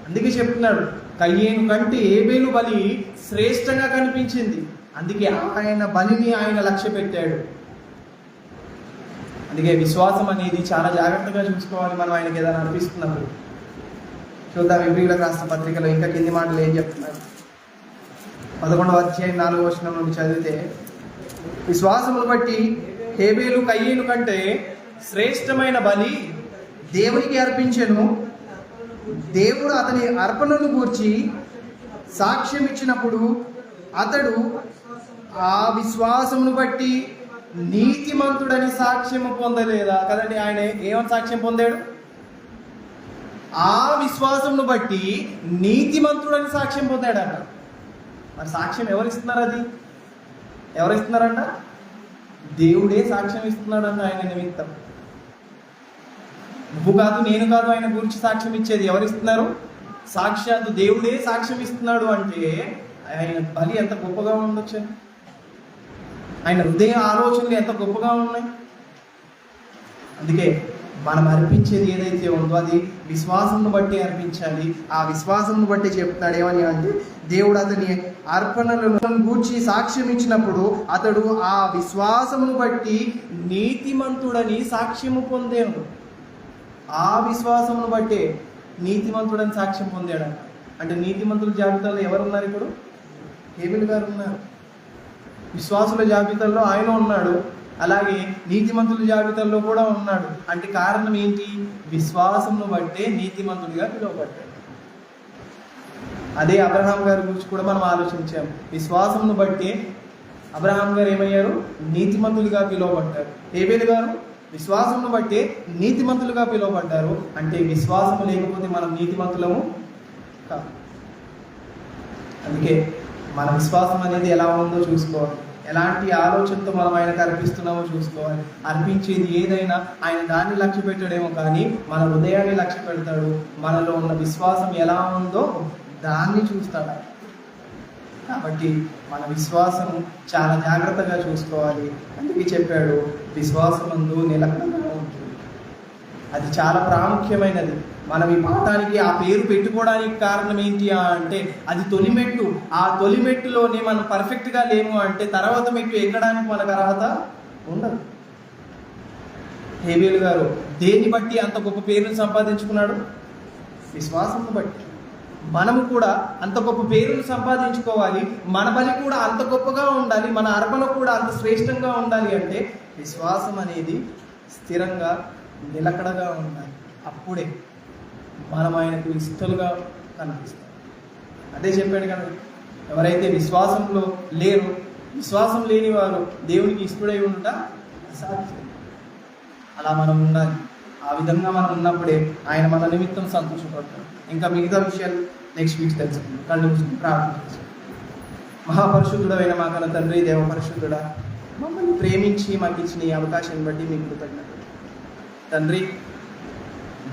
అందుకే చెప్తున్నాడు, కయ్యేను కంటే హేబేలు బలి శ్రేష్టంగా కనిపించింది. అందుకే ఆయన బలిని ఆయన లక్ష్య పెట్టాడు. అందుకే విశ్వాసం అనేది చాలా జాగ్రత్తగా చూసుకోవాలి మనం ఆయనకి ఏదైనా అనిపిస్తున్నప్పుడు. చూద్దాం ఎబ్రీయులకు రాసిన పత్రికలో ఇంకా కింది మాటలు ఏం చెప్తున్నారు. 11వ అధ్యాయం 4వ వచనం నుండి చదివితే, విశ్వాసమును బట్టి హేబేలు కయ్యేను కంటే శ్రేష్టమైన బలి దేవునికి అర్పించెను. దేవుడు అతని అర్పణను గూర్చి సాక్ష్యం ఇచ్చినప్పుడు అతడు ఆ విశ్వాసమును బట్టి నీతిమంతుడని సాక్ష్యం పొందలేదా? కదండి, ఆయన ఏమని సాక్ష్యం పొందాడు? ఆ విశ్వాసమును బట్టి నీతిమంతుడని సాక్ష్యం పొందాడంట. మరి సాక్ష్యం ఎవరిస్తున్నారు? అది ఎవరిస్తున్నారంట? దేవుడే సాక్ష్యం ఇస్తున్నాడంట ఆయన నిమిత్తం. నువ్వు కాదు, నేను కాదు ఆయన గురించి సాక్ష్యం ఇచ్చేది. ఎవరిస్తున్నారు? సాక్షాత్తు దేవుడే సాక్ష్యం ఇస్తున్నాడు. అంటే ఆయన బలి ఎంత గొప్పగా ఉండొచ్చు, ఆయన హృదయ ఆలోచనలు ఎంత గొప్పగా ఉన్నాయి. అందుకే మనం అర్పించేది ఏదైతే ఉందో అది విశ్వాసంను బట్టి అర్పించాలి. ఆ విశ్వాసంను బట్టి చెప్తున్నాడు ఏమని అంటే, దేవుడు అతని అర్పణలను గూర్చి సాక్ష్యం ఇచ్చినప్పుడు అతడు ఆ విశ్వాసమును బట్టి నీతిమంతుడని సాక్ష్యము పొందాడు. ఆ విశ్వాసమును బట్టే నీతిమంతుడని సాక్ష్యం పొందాడు. అంటే నీతిమంతుల జాబితాలో ఎవరున్నారు? ఇప్పుడు హేబేలు గారు ఉన్నారు. విశ్వాసుల జాబితాలో ఆయన ఉన్నాడు, అలాగే నీతిమంతుల జాబితాలో కూడా ఉన్నాడు. అంటే కారణం ఏంటి? విశ్వాసమును బట్టే నీతిమంతుడిగా పిలువబడ్డాడు. అదే అబ్రహాం గారి గురించి కూడా మనం ఆలోచించాము. విశ్వాసమును బట్టే అబ్రహాం గారు ఏమయ్యారు? నీతిమంతులుగా పిలువబడ్డారు. హేబేలు గారు విశ్వాసమును బట్టే నీతిమంతులుగా పిలువబడ్డారు. అంటే విశ్వాసము లేకపోతే మనం నీతిమంతులము కాదు. అందుకే మన విశ్వాసం అనేది ఎలా ఉందో చూసుకోవాలి. ఎలాంటి ఆలోచనతో మనం ఆయనకు అర్పిస్తున్నామో చూసుకోవాలి. అర్పించేది ఏదైనా ఆయన దాన్ని లక్ష్య పెట్టడేమో కానీ మన హృదయాన్ని లక్ష్య పెడతాడు. మనలో ఉన్న విశ్వాసం ఎలా ఉందో దాన్ని చూస్తాడు. కాబట్టి మన విశ్వాసం చాలా జాగ్రత్తగా చూసుకోవాలి. అందుకే చెప్పాడు, విశ్వాసమందు నిలకడగా ఉంటుంది. అది చాలా ప్రాముఖ్యమైనది. మనం ఈ పాఠానికి ఆ పేరు పెట్టుకోవడానికి కారణం ఏంటి అంటే, అది తొలిమెట్టు. ఆ తొలిమెట్టులోనే మనం పర్ఫెక్ట్గా లేము అంటే తర్వాత మెట్టు ఎక్కడానికి మనకు అర్హత ఉండదు. హేబేలు గారు దేన్ని బట్టి అంత గొప్ప పేరును సంపాదించుకున్నాడు? విశ్వాసంను బట్టి. మనము కూడా అంత గొప్ప పేరును సంపాదించుకోవాలి. మన బలి కూడా అంత గొప్పగా ఉండాలి. మన అర్పణ కూడా అంత శ్రేష్టంగా ఉండాలి. అంటే విశ్వాసం అనేది స్థిరంగా నిలకడగా ఉండాలి. అప్పుడే మనం ఆయనకు ఇష్టలుగా కనిపిస్తాం. అదే చెప్పాడు కదా, ఎవరైతే విశ్వాసంలో లేరు, విశ్వాసం లేని వారు దేవునికి ఇష్టడై ఉండుట అసాధ్యం. అలా మనం ఉండాలి. ఆ విధంగా మనం ఉన్నప్పుడే ఆయన మన నిమిత్తం సంతోషపడతాడు. ఇంకా మిగతా విషయాలు నెక్స్ట్ వీక్ తెలుసుకుందాం. కళ్ళు మూసుకుని ప్రార్థన చేస్తాం. మహాపరిశుద్ధుడైన మా కన్న తండ్రి, దేవ పరిశుద్ధుడా, మమ్మల్ని ప్రేమించి మాకు ఇచ్చిన ఈ అవకాశాన్ని బట్టి మీకు కృతజ్ఞతలు తండ్రి.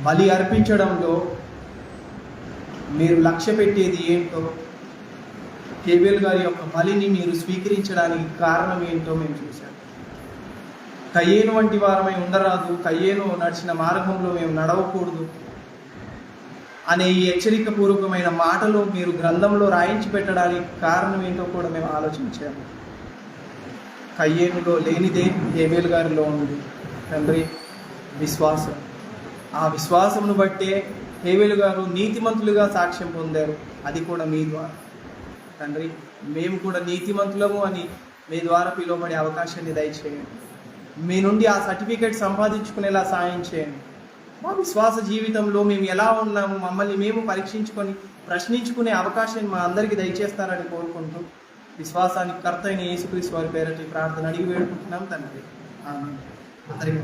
బలి అర్పించడంలో మీరు లక్ష్య పెట్టేది ఏంటో, హేబేలు గారి యొక్క బలిని మీరు స్వీకరించడానికి కారణం ఏంటో మేము చూసాం. కయ్యేను వంటి వారమై ఉండరాదు, కయ్యేను నడిచిన మార్గంలో మేము నడవకూడదు అనే ఈ హెచ్చరికపూర్వకమైన మాటలు మీరు గ్రంథంలో రాయించి పెట్టడానికి కారణం ఏంటో కూడా మేము ఆలోచించాము. కయ్యేనులో లేనిదే హేబేలు గారిలో ఉంది తండ్రి, విశ్వాసం. ఆ విశ్వాసమును బట్టే హేబేలు గారు నీతిమంతులుగా సాక్ష్యం పొందారు. అది కూడా మీ ద్వారా తండ్రి. మేము కూడా నీతిమంతులము అని మీ ద్వారా పిలువబడే అవకాశాన్ని దయచేయండి. మీ నుండి ఆ సర్టిఫికేట్ సంపాదించుకునేలా సాయం చేయండి. మా విశ్వాస జీవితంలో మేము ఎలా ఉన్నాము, మమ్మల్ని మేము పరీక్షించుకొని ప్రశ్నించుకునే అవకాశాన్ని మా అందరికీ దయచేస్తారని కోరుకుంటూ విశ్వాసానికి కర్త అయిన యేసుక్రీస్తు వారి పేరటి ప్రార్థన అడిగి వేడుకుంటున్నాం తండ్రి. ఆమేన్. అందరికీ